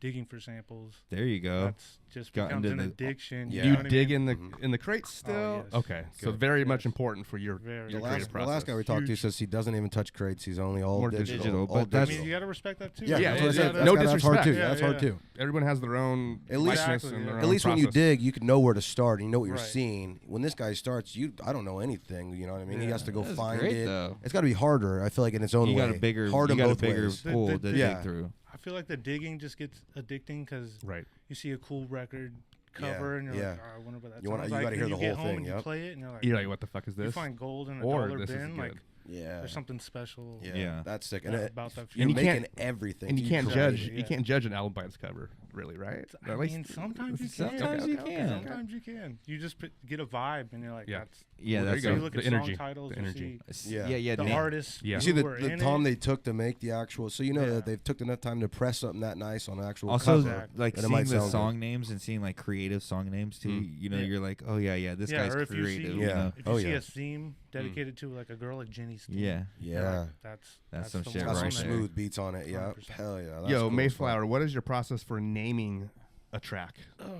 digging for samples. There you go. That's just becomes an addiction. You know what dig I mean? in the crates still? Oh, yes. Okay, so very much important for your The creative process. last guy we talked to says he doesn't even touch crates. He's only all More digital. But I mean, you got to respect that too. Yeah, no disrespect. That's hard too. That's hard too. Everyone has their own likeness and their own At least when you dig, you can know where to start and you know what you're Right. seeing. When this guy starts, I don't know anything. You know what I mean? He has to go That's find great, it. though. It's got to be harder. I feel like in its own You way. got a bigger, hard you in got a both bigger ways. pool to dig through. I feel like the digging just gets addicting because you see a cool record cover and you're like, oh, I wonder what that sounds like. You got to hear the get whole home thing. and you play it and you're like, what the fuck is this? You find gold in a Or dollar this is bin. good. Like, there's something special. Yeah, that's sick. And about that you're feeling. making everything. And you can't judge. You can't judge an album by its cover, really, right? I mean, sometimes you can. Sometimes you can. Sometimes you can. You just get a vibe, and you're like, that's. That's you look the at energy. song titles, The energy. you see Yeah. the artists. You see the time they took to make the actual. So you know that they've took enough time to press something that nice on an actual also, cover. like and it seeing might the sound song good. names and seeing like creative song names too. You know, you're like, oh yeah, this guy's or if creative. You see, you know? if you see a theme dedicated to like a girl like Jenny's theme. Yeah. That's some the shit one. Got right some there. smooth beats on it. Yeah. 100%. Hell yeah. That's Yo, cool Mayflower, what is your process for naming a track?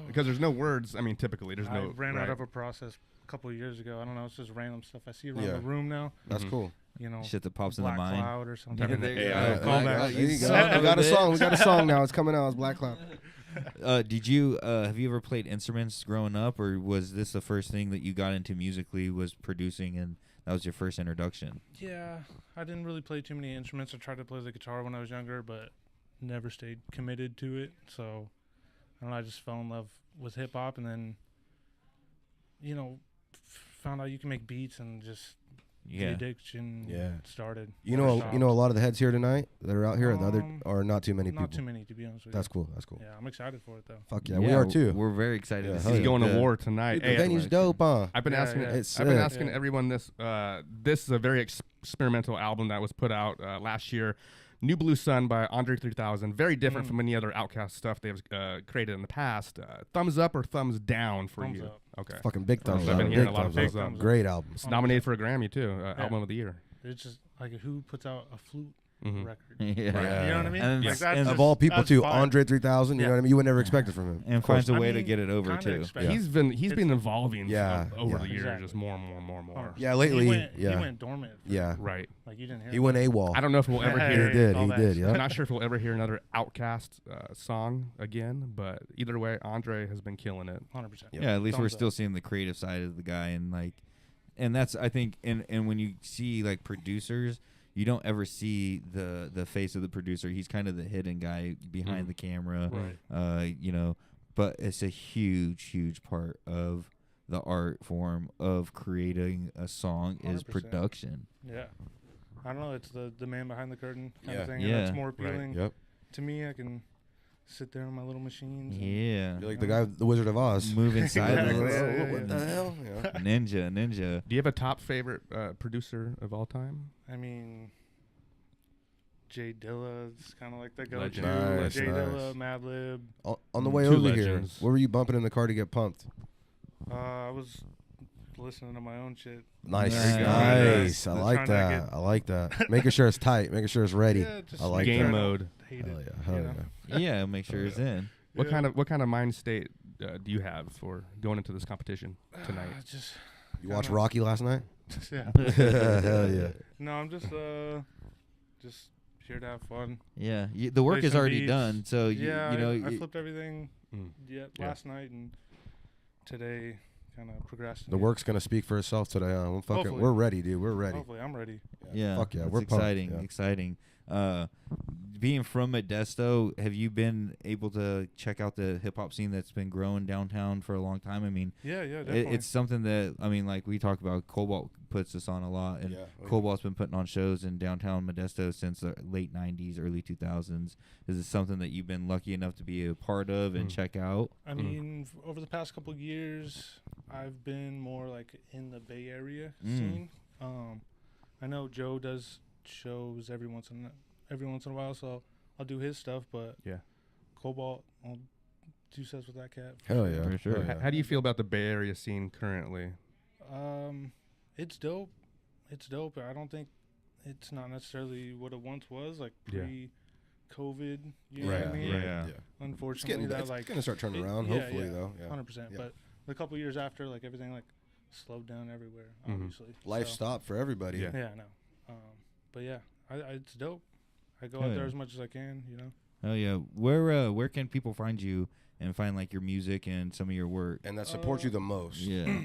Because there's no words. I mean, typically there's no. I ran out of a process a couple of years ago. I don't know. It's just random stuff I see around the room now. That's cool. You know, Shit that pops in the Black mind. Cloud or something. There you go. We got a song. We got a song now. It's coming out. It's Black Cloud. Did you have you ever played instruments growing up, or was this the first thing that you got into musically? Was producing, and that was your first introduction? Yeah, I didn't really play too many instruments. I tried to play the guitar when I was younger, but never stayed committed to it. So I don't know. I just fell in love with hip hop, and then found out you can make beats and just. The addiction started. You know a lot of the heads here tonight that are out here, and the other are not too many people. Not too many, to be honest with you. That's cool. That's cool. Yeah, I'm excited for it though. Fuck yeah, we are too. We're very excited. He's going to war tonight. Dude, the venue's dope, huh? I've been asking. I've been asking everyone this. This is a very experimental album that was put out last year. New Blue Sun by Andre 3000. Very different from any other Outkast stuff they've created in the past. Thumbs up or thumbs down for thumbs you? Up. Okay. Fucking big thumbs up. I've been hearing a lot of thumbs up. up. Great album. It's nominated for a Grammy too. Album of the year. It's just like who puts out a flute record? Yeah. You know what I mean? And like that's of all people too, fine. Andre 3000. You know what I mean? You would never expect it from him. And finds a way to get it over too. He's been evolving over the years, exactly. just more and more. Yeah, lately, he went dormant. Right. Like you didn't hear. He went AWOL. I don't know if we'll ever hear. He did. Yeah. I'm not sure if we'll ever hear another Outkast song again, but either way, Andre has been killing it. 100%. Yeah, at least we're still seeing the creative side of the guy, and that's I think, and when you see like producers, you don't ever see the face of the producer. He's kind of the hidden guy behind the camera, right. But it's a huge part of the art form of creating a song 100%. Is production. Yeah. I don't know. It's the man behind the curtain kind of thing. Yeah. And that's more appealing. Yep. To me, I can sit there on my little machines. Yeah. You're like the guy, the Wizard of Oz. Moving sideways. What the hell? Yeah. Ninja. Do you have a top favorite producer of all time? I mean, Jay Dilla's kind of like the go-to. Nice, Jay Dilla, Madlib. On the way over here, what were you bumping in the car to get pumped? I was listening to my own shit. Nice. I like that. Making sure it's tight. Making sure it's ready. Yeah, I like game that. mode. Hell yeah. Yeah, make sure it's in. What kind of mind state do you have for going into this competition tonight? You watched Rocky last night? Yeah. Hell yeah. No, I'm just here to have fun. Yeah, the work is already done. So I flipped everything. Last night and today. Kind of procrastinating. The work's gonna speak for itself today. We're ready, dude. We're ready. Hopefully, I'm ready. Yeah, fuck yeah, that's we're exciting. pumped. Exciting. being from Modesto, have you been able to check out the hip hop scene that's been growing downtown for a long time? I mean, yeah, definitely. It's something that, I mean, like we talk about, Cobalt puts us on a lot, and Cobalt's been putting on shows in downtown Modesto since the late 90s, early 2000s. Is it something that you've been lucky enough to be a part of and check out? I mean, over the past couple years, I've been more like in the Bay Area scene. I know Joe does shows every once in a while, so I'll do his stuff. But Cobalt, I'll do sets with that cat. Hell yeah, for sure. How do you feel about the Bay Area scene currently? It's dope. I don't think it's not necessarily what it once was, like pre-COVID. You know what I mean? Yeah. Unfortunately, it's gonna start turning around. Hopefully, though. 100%. But a couple years after, like everything like slowed down everywhere. Obviously, life stopped for everybody. Yeah, I know. But yeah, it's dope. I go out there as much as I can. You know. Oh yeah. Where can people find you and find like your music and some of your work and that support you the most? Yeah.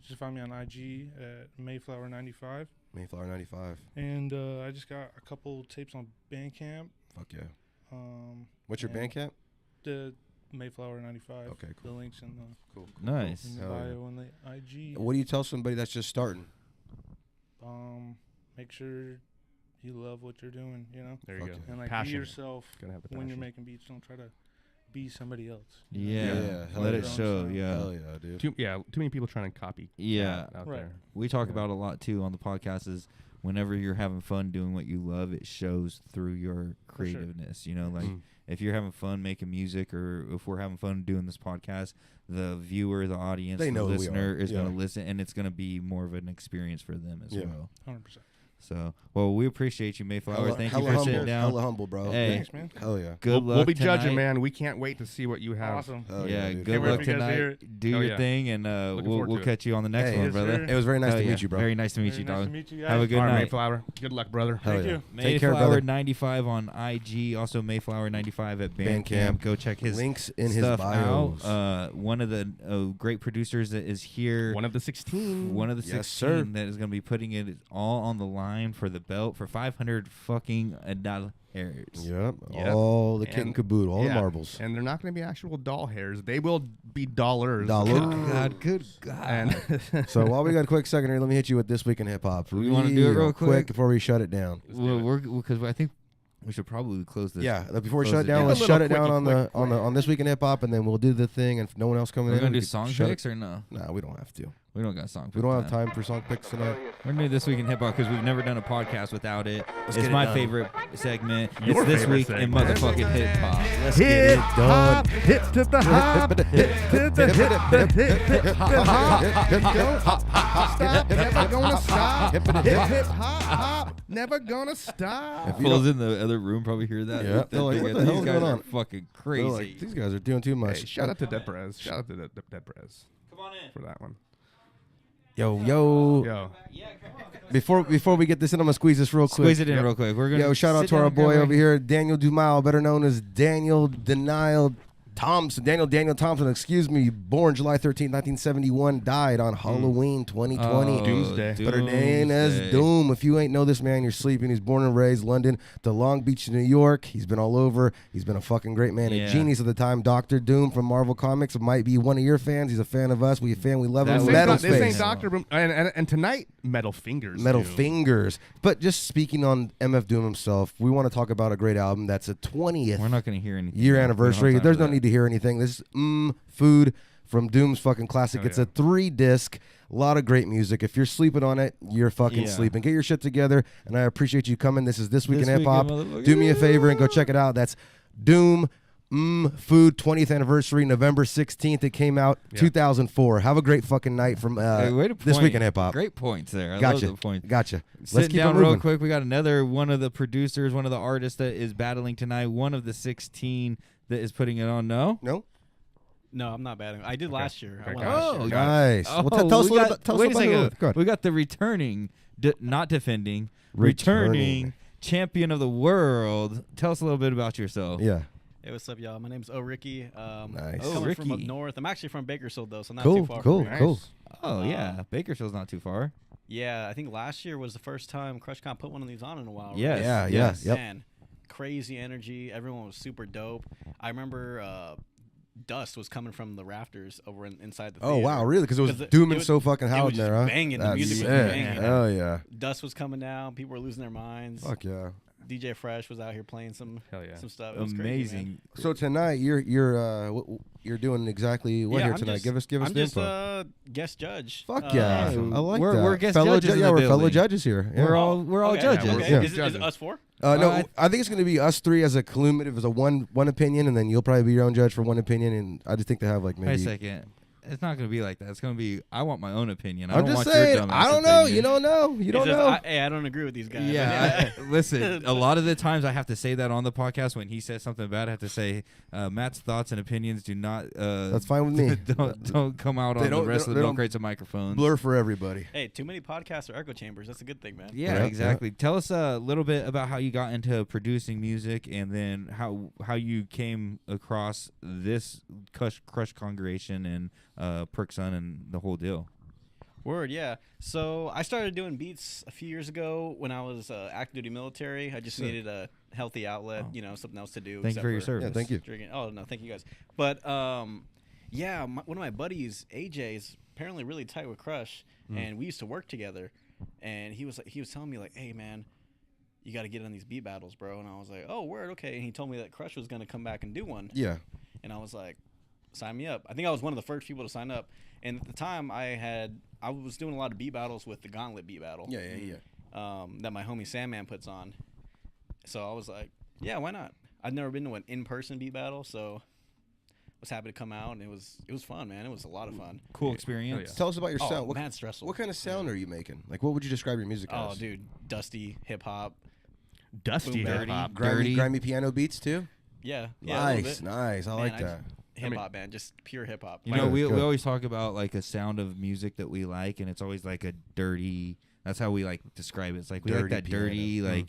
Just find me on IG at Mayflower95. Mayflower95. And I just got a couple tapes on Bandcamp. Fuck yeah. What's your Bandcamp? The Mayflower95. Okay, cool. The links in the cool. Nice. In the bio and the IG. What do you tell somebody that's just starting? Make sure you love what you're doing. You know. There you go. And like passion. be yourself when you're passion. making beats. Don't try to be somebody else. Yeah. Let it show. Yeah. Hell yeah, dude. Too many people trying to copy. Out there. We talk about a lot too on the podcast is whenever you're having fun doing what you love, it shows through your creativeness. You know, like if you're having fun making music, or if we're having fun doing this podcast, the viewer, the audience, the listener is going to listen, and it's going to be more of an experience for them as well. 100%. So, well, we appreciate you, Mayflower. Thank you for sitting down. Hella humble, bro. Hey, thanks, man. Hell yeah. Good luck. We'll be tonight. judging, man. We can't wait to see what you have. Awesome. Yeah, dude. good luck tonight. Do your thing, and we'll catch you on the next one, brother. It was very nice to meet you, bro. Very nice to meet you, Nice dog. to meet you guys. Have a good night. Mayflower. Good luck, brother. Thank you. Take care, brother. Mayflower95 on IG, also Mayflower95 at Bandcamp. Go check his links in his stuff bios. out. One of the great producers that is here. One of the 16. One of the 16 that is going to be putting it all on the line for the belt for $500 fucking $1. Yep. All the kit and caboodle, all the marbles. And they're not going to be actual doll hairs. They will be dollars. Good God. So while we got a quick second here, let me hit you with This Week in Hip Hop. We want to do it real quick before we shut it down. Well, because I think we should probably close this. Yeah, before we shut it down, let's shut it down on This Week in Hip Hop, and then we'll do the thing. And if no one else coming in, we're gonna do song picks or no? Nah, we don't have to. We don't got song picks. We don't have time for song picks tonight. We're gonna do This Week in Hip Hop because we've never done a podcast without it. It's my favorite segment. Your it's This favorite Week segment. in motherfucking hip hop. Let's Hip get it hop, done. hip to the hop, hip to the hip hop, never gonna stop. Hip hop hop, never gonna stop. Fools in the other room probably hear that. Yeah, they're like, what the hell's These guys going are on? fucking They're crazy. like, these guys are doing too much. Hey, shout out to Deprez. Shout out to Deprez. Come on in for that one. Yo. Before we get this in, I'm gonna squeeze this real quick. Squeeze it in real quick. We're gonna shout out sit to our down, boy grab over here, Daniel Dumal, better known as Daniel Thompson. Daniel Thompson, excuse me, born July 13, 1971, died on Halloween 2020. Doomsday. Better known as Doom. If you ain't know this man, you're sleeping. He's born and raised London to Long Beach, New York. He's been all over. He's been a fucking great man. A genius of the time. Dr. Doom from Marvel Comics might be one of your fans. He's a fan of us. We a fan. We love him. This ain't Dr. Boom. And tonight, Metal Fingers. Fingers. But just speaking on MF Doom himself, we want to talk about a great album that's a 20th We're not going to hear anything. year anniversary. There's no need to hear anything. This is Food from Doom's fucking classic. It's a 3-disc. A lot of great music. If you're sleeping on it, you're fucking sleeping. Get your shit together, and I appreciate you coming. This is This Week in Hip Hop. Do me a favor and go check it out. That's Doom Food 20th anniversary, November 16th. It came out 2004. Have a great fucking night from This Week in Hip Hop. Great points there. I Gotcha. love the point. Gotcha. Let's keep down real quick. We got another one of the producers, one of the artists that is battling tonight. One of the 16 that is putting it on. No. No, I'm not batting. I did last year. I won Oh, last year. Nice. Oh, Well, tell us a little bit. Wait a second. We got the returning, not defending, returning champion of the world. Tell us a little bit about yourself. Yeah. Hey, what's up, y'all? My name's Ricky. Nice. Coming from up north. I'm actually from Bakersfield, though, so not Cool, too far cool, from here. cool. Oh, yeah. Bakersfield's not too far. Yeah, I think last year was the first time CrushCon put one of these on in a while. Right? Yes. Yeah. Yep. Man, crazy energy. Everyone was super dope. I remember dust was coming from the rafters over inside the theater. Oh wow, really? Because it was dooming so fucking hot in there, huh? Banging. The That's music was sick. banging. Oh yeah. Dust was coming down. People were losing their minds. Fuck yeah. DJ Fresh was out here playing some stuff. It was Amazing. Crazy, So tonight you're doing exactly what here tonight? Give us the info. I'm just guest judge. Fuck yeah, I like that. We're guest fellow judges. we're fellow building. judges here. Yeah. We're all judges. Okay. Is it us four? No, I think it's going to be us three as a cumulative, as a one opinion, and then you'll probably be your own judge for one opinion. And I just think they have like maybe. Wait a second. It's not going to be like that. It's going to be, I want my own opinion. I I'm don't just want saying. your dumbass I don't know. opinion. You don't know. You don't know. I don't agree with these guys. Yeah. Listen, a lot of the times I have to say that on the podcast when he says something bad. I have to say, Matt's thoughts and opinions do not. That's fine with me. don't come out on the rest of the Milkcrates and microphones. Blur for everybody. Hey, too many podcasts are echo chambers. That's a good thing, man. Yeah, exactly. Tell us a little bit about how you got into producing music, and then how you came across this Crush Congregation and Perksun and the whole deal. Word, yeah. So I started doing beats a few years ago when I was active duty military. I just needed a healthy outlet, something else to do. Thank you for your service. Yeah, thank you. Drinking. Oh no, thank you guys. But yeah, one of my buddies, AJ, is apparently really tight with Crush, and we used to work together. And he was telling me like, "Hey man, you got to get on these beat battles, bro." And I was like, "Oh, word, okay." And he told me that Crush was gonna come back and do one. Yeah. And I was like, sign me up. I think I was one of the first people to sign up. And at the time, I was doing a lot of beat battles with the Gauntlet beat battle. Yeah. That my homie Sandman puts on. So I was like, yeah, why not? I've never been to an in-person beat battle, so I was happy to come out, and it was fun, man. It was a lot of fun. Cool experience. Tell us about your sound. Mad stressful. What kind of sound are you making? Like, what would you describe your music as? Oh, dude, dusty hip hop. Dusty hip hop. Grimy piano beats too. Yeah. Nice. I like that. Hip hop, man, just pure hip hop. You know, we always talk about like a sound of music that we like, and it's always like a dirty. That's how we like describe it. It's like we like that dirty, like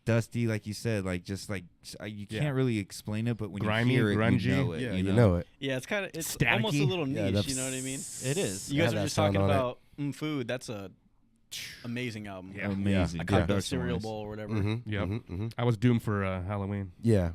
dusty, like you said, like just like you can't really explain it, but when grimy, you hear it, grungy. you know it. Yeah, you know it. Yeah, it's kind of it's Staticky. almost a little niche. Yeah, you know what I mean? It is. You guys are just talking on about Food. That's a amazing album. Yeah. Amazing. I caught the Production cereal wise. bowl or whatever. Yep. I was doomed for Halloween. Yeah.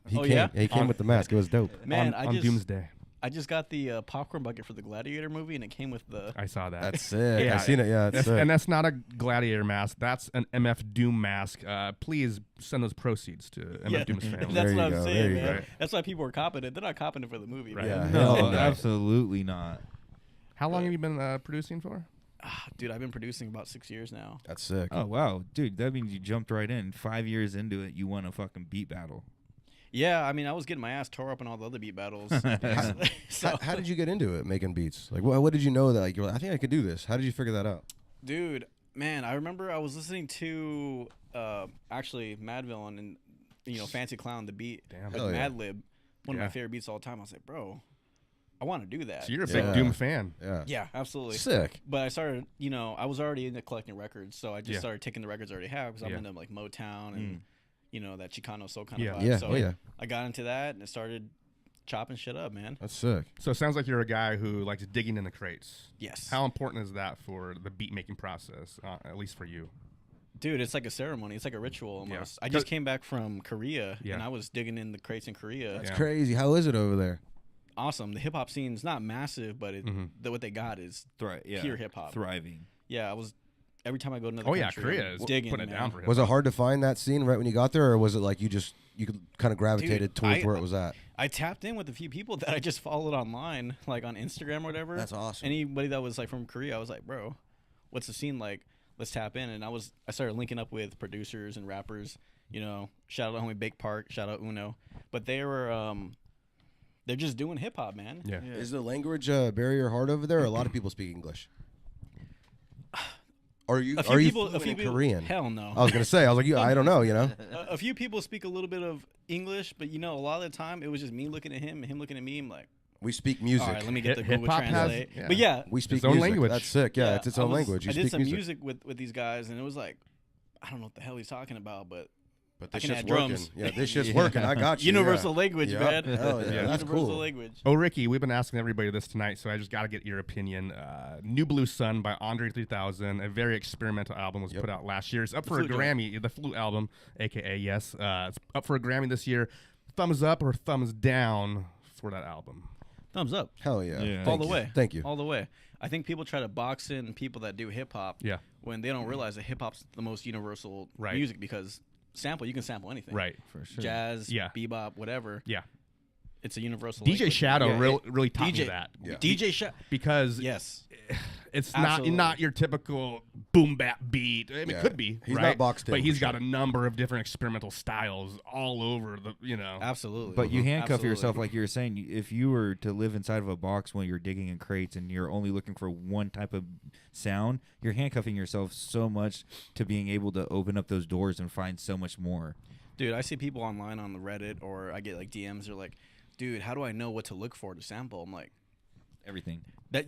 He came with the mask. It was dope. Man, on Doomsday. I just got the popcorn bucket for the Gladiator movie, and it came with the. I saw that. That's sick. I seen it. Yeah, that's sick. And that's not a Gladiator mask. That's an MF Doom mask. Please send those proceeds to MF Doom's family. That's what I'm There saying, you man. go. That's why people were copping it. They're not copping it for the movie, Right. man. Yeah. No, absolutely not. How long have you been producing for? Dude, I've been producing about 6 years now. That's sick. Oh wow, dude, that means you jumped right in. 5 years into it, you won a fucking beat battle. Yeah, I mean, I was getting my ass tore up in all the other beat battles. How did you get into it, making beats? Like, what did you know that like you're like, I think I could do this? How did you figure that out? Dude, man, I remember I was listening to actually Madville and Fancy Clown, the beat with Madlib, one of my favorite beats of all time. I was like, bro, I want to do that. So you're a big Doom fan. Yeah, absolutely. Sick. But I started, I was already into collecting records, so I just started taking the records I already have because I'm into like Motown and that Chicano soul kind of vibe. So I got into that and it started chopping shit up, man. That's sick. So it sounds like you're a guy who likes digging in the crates. Yes. How important is that for the beat making process, at least for you? Dude, it's like a ceremony. It's like a ritual almost. I just came back from Korea and I was digging in the crates in Korea. That's crazy. How is it over there? Awesome. The hip hop scene's not massive, but what they got is pure hip hop. Thriving. Yeah, I was every time I go to another country, Korea is digging, putting it down for hip hop. Was it hard to find that scene right when you got there, or was it like you could kind of gravitated towards where it was at? I tapped in with a few people that I just followed online, like on Instagram or whatever. That's awesome. Anybody that was like from Korea, I was like, bro, what's the scene like? Let's tap in. And I started linking up with producers and rappers. Shout out homie Big Park, shout out Uno, but they're just doing hip hop, man. Yeah. Is the language barrier hard over there? Or a lot of people speak English. Are you Korean? Hell no. I was gonna say. I was like, I don't know. A few people speak a little bit of English, but a lot of the time it was just me looking at him and him looking at me. I'm like, we speak music. All right, let me get the Google Translate. But we speak its own music. language. That's sick. Yeah, it's its own language. I did some music with these guys, and it was like, I don't know what the hell he's talking about, but But I this can shit's add working. drums. Yeah, this shit's working. I got you. Universal language, man. Hell yeah, that's Universal cool. language. Oh, Ricky, we've been asking everybody this tonight, so I just got to get your opinion. New Blue Sun by Andre 3000, a very experimental album, was put out last year. It's up for a Grammy, the Flute album, a.k.a. Yes. It's up for a Grammy this year. Thumbs up or thumbs down for that album? Thumbs up. Hell yeah. All the way. Thank you. All the way. I think people try to box in people that do hip hop when they don't realize that hip hop's the most universal music because you can sample anything. Right. For sure. Jazz, bebop, whatever. Yeah. It's a universal DJ language. Shadow really taught me that. Yeah. DJ Shadow. Because it's not your typical boom bap beat. I mean, it could be. He's right? not boxed in. But he's for got sure. a number of different experimental styles all over the, Absolutely. But you handcuff yourself, like you were saying. If you were to live inside of a box when you're digging in crates and you're only looking for one type of sound, you're handcuffing yourself so much to being able to open up those doors and find so much more. Dude, I see people online on the Reddit or I get like DMs. They're like, dude, how do I know what to look for to sample? I'm like, everything. That's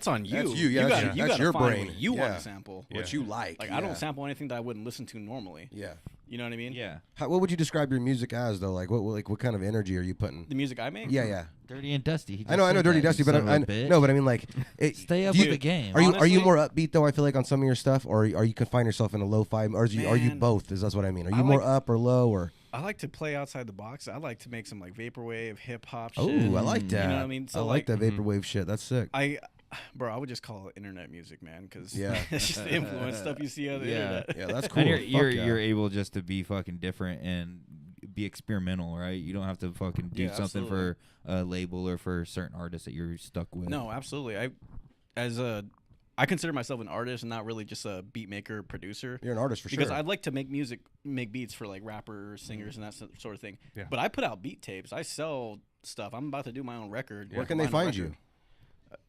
on you. That's you. Yeah, you that's gotta your find brain. what you want to sample. What you like. Like I don't sample anything that I wouldn't listen to normally. Yeah. You know what I mean? Yeah. What would you describe your music as though? Like what kind of energy are you putting? The music I make? Yeah. Dirty and Dusty. I know Dirty Dusty, but I mean like stay up with the game. Are you more upbeat though? I feel like on some of your stuff, or you confine yourself in a lo-fi, or are you both? That's what I mean. Are you more up or low or? I like to play outside the box. I like to make some like vaporwave, hip hop shit. Oh, I like that. You know what I mean? So I like that vaporwave shit. That's sick. I would just call it internet music, man, because Yeah. it's just the influence stuff you see on the internet. Yeah, that's cool. And you're able just to be fucking different and be experimental, right? You don't have to fucking do something absolutely. for a label or for certain artists that you're stuck with. No, absolutely. I consider myself an artist and not really just a beat maker producer. You're an artist for because sure. I'd like to make beats for like rappers, singers, and that sort of thing. Yeah. But I put out beat tapes. I sell stuff. I'm about to do my own record. Where can they find you?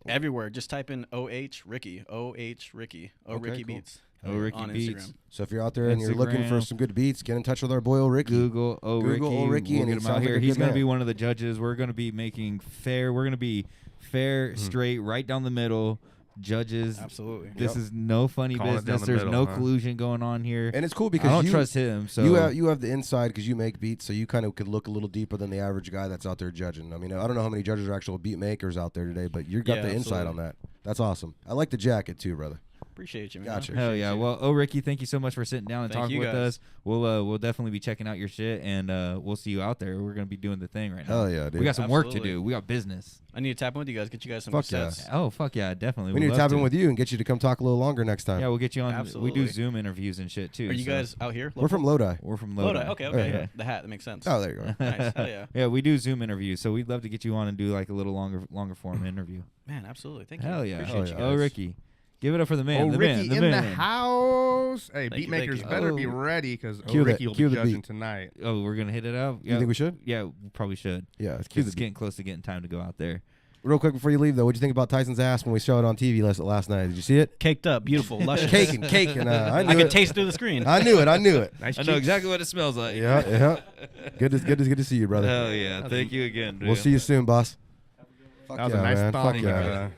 Everywhere. Just type in OH Ricky. OH Ricky. Ricky cool. Beats. Ricky on Beats. Instagram. So if you're out there and you're looking for Instagram. some good beats, get in touch with our boy Ricky. Google Ricky. Ricky, We'll and get he him sounds out here. like a He's good going to man. be one of the judges. We're going to be making fair. We're going to be fair, straight, right down the middle. Judges. Absolutely. This is no funny Calling it down business. the There's middle, no collusion going on here. And it's cool because I don't you trust him. So you have the inside because you make beats, so you kind of could look a little deeper than the average guy that's out there judging. I mean, I don't know how many judges are actual beat makers out there today, but you got the inside on that. That's awesome. I like the jacket too, brother. Appreciate you, man. Gotcha. Hell yeah. Well, Ricky, thank you so much for sitting down and Thank talking you with guys. us. We'll definitely be checking out your shit, and we'll see you out there. We're gonna be doing the thing right now. Hell yeah, dude. We got some work to Absolutely. do. We got business. I need to tap in with you guys. Get you guys some Fuck yeah. sets. Oh fuck yeah, definitely. We need to tap in with you and get you to come talk a little longer next time. Yeah, we'll get you on. Absolutely. We do Zoom interviews and shit too. Are you so- guys out here? We're from Lodi. We're from Lodi. Lodi. Okay. Yeah. The hat. That makes sense. Oh, there you go. Nice. Hell yeah. Yeah, we do Zoom interviews, so we'd love to get you on and do like a little longer form interview. Man, absolutely. Thank you. Hell yeah. Appreciate you Oh, guys. Ricky. Give it up for the man. Oh, the Ricky man, in the man. house. Hey, Thank beat you, thank makers you. better be Oh. ready because Cue Ricky will cue be the judging beat. tonight. Oh, we're gonna hit it out. You think we should? Yeah, we probably should. Yeah, let's cue Because it's getting close to getting time to go out there. Real quick before you leave, though, what'd you think about Tyson's ass when we showed it on TV last night? Did you see it? Caked up, beautiful, luscious. Cake and I knew I it. could taste through the screen. I knew it. Nice I know cheeks. exactly what it smells like. Yeah. Good to see you, brother. Hell yeah. Thank you again, dude. We'll see you soon, boss. That was a nice man. thong. Fuck yeah.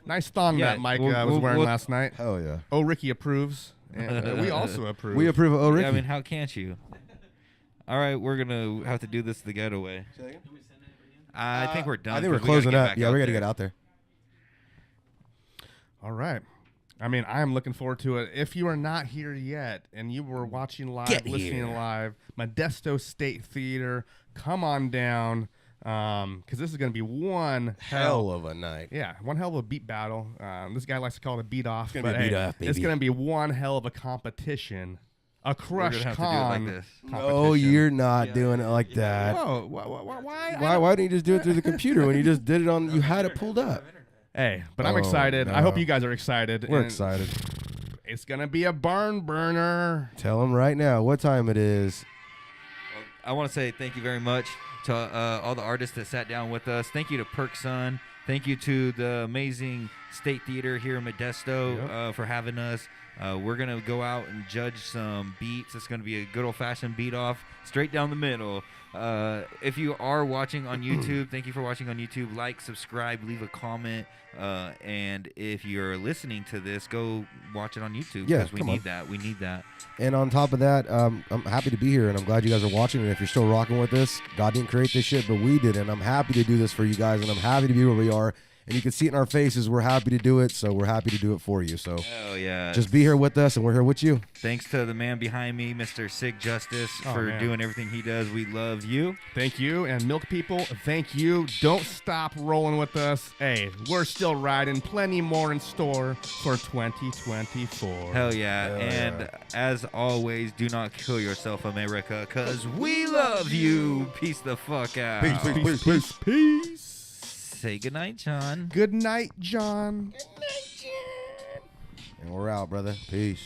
Nice thong Yeah, that Mike we'll- was wearing we'll- last night. Hell yeah. Oh, Ricky approves. And we also approve. We approve of Ricky. Yeah, I mean, how can't you? All right, we're gonna have to do this the getaway. I think we're done. I think we're 'cause we gotta closing get up. back Yeah, out we got to there. get out there. All right. I mean, I am looking forward to it. If you are not here yet and you were watching live, listening live, Modesto State Theatre, come on down because this is going to be one Hell of a night. Yeah, one hell of a beat battle. This guy likes to call it a beat off. It's gonna but be a beat hey, off, It's baby. going to be one hell of a competition. A Crush have to do it Con like this. No, you're not doing it like that. Whoa, why? Why didn't you just do it through the computer when you just did it on? You had it pulled up. Hey, but I'm Oh, excited. no. I hope you guys are excited. We're and excited. It's going to be a barn burner. Tell them right now what time it is. I want to say thank you very much to all the artists that sat down with us. Thank you to Perksun. Thank you to the amazing State Theater here in Modesto for having us. We're going to go out and judge some beats. It's going to be a good old-fashioned beat off, straight down the middle. If you are watching on YouTube, thank you for watching on YouTube. Like, subscribe, leave a comment. And if you're listening to this, go watch it on YouTube because we need that. We need that. And on top of that, I'm happy to be here, and I'm glad you guys are watching. And if you're still rocking with this, God didn't create this shit, but we did. And I'm happy to do this for you guys, and I'm happy to be where we are. And you can see it in our faces. We're happy to do it, so we're happy to do it for you. So yeah, just be here with us, and we're here with you. Thanks to the man behind me, Mr. Sig Justice, for doing everything he does. We love you. Thank you. And Milk People, thank you. Don't stop rolling with us. Hey, we're still riding. Plenty more in store for 2024. Hell yeah. And as always, do not kill yourself, America, because we love you. Peace the fuck out. Peace. Say goodnight, John. Good night, John. And we're out, brother. Peace.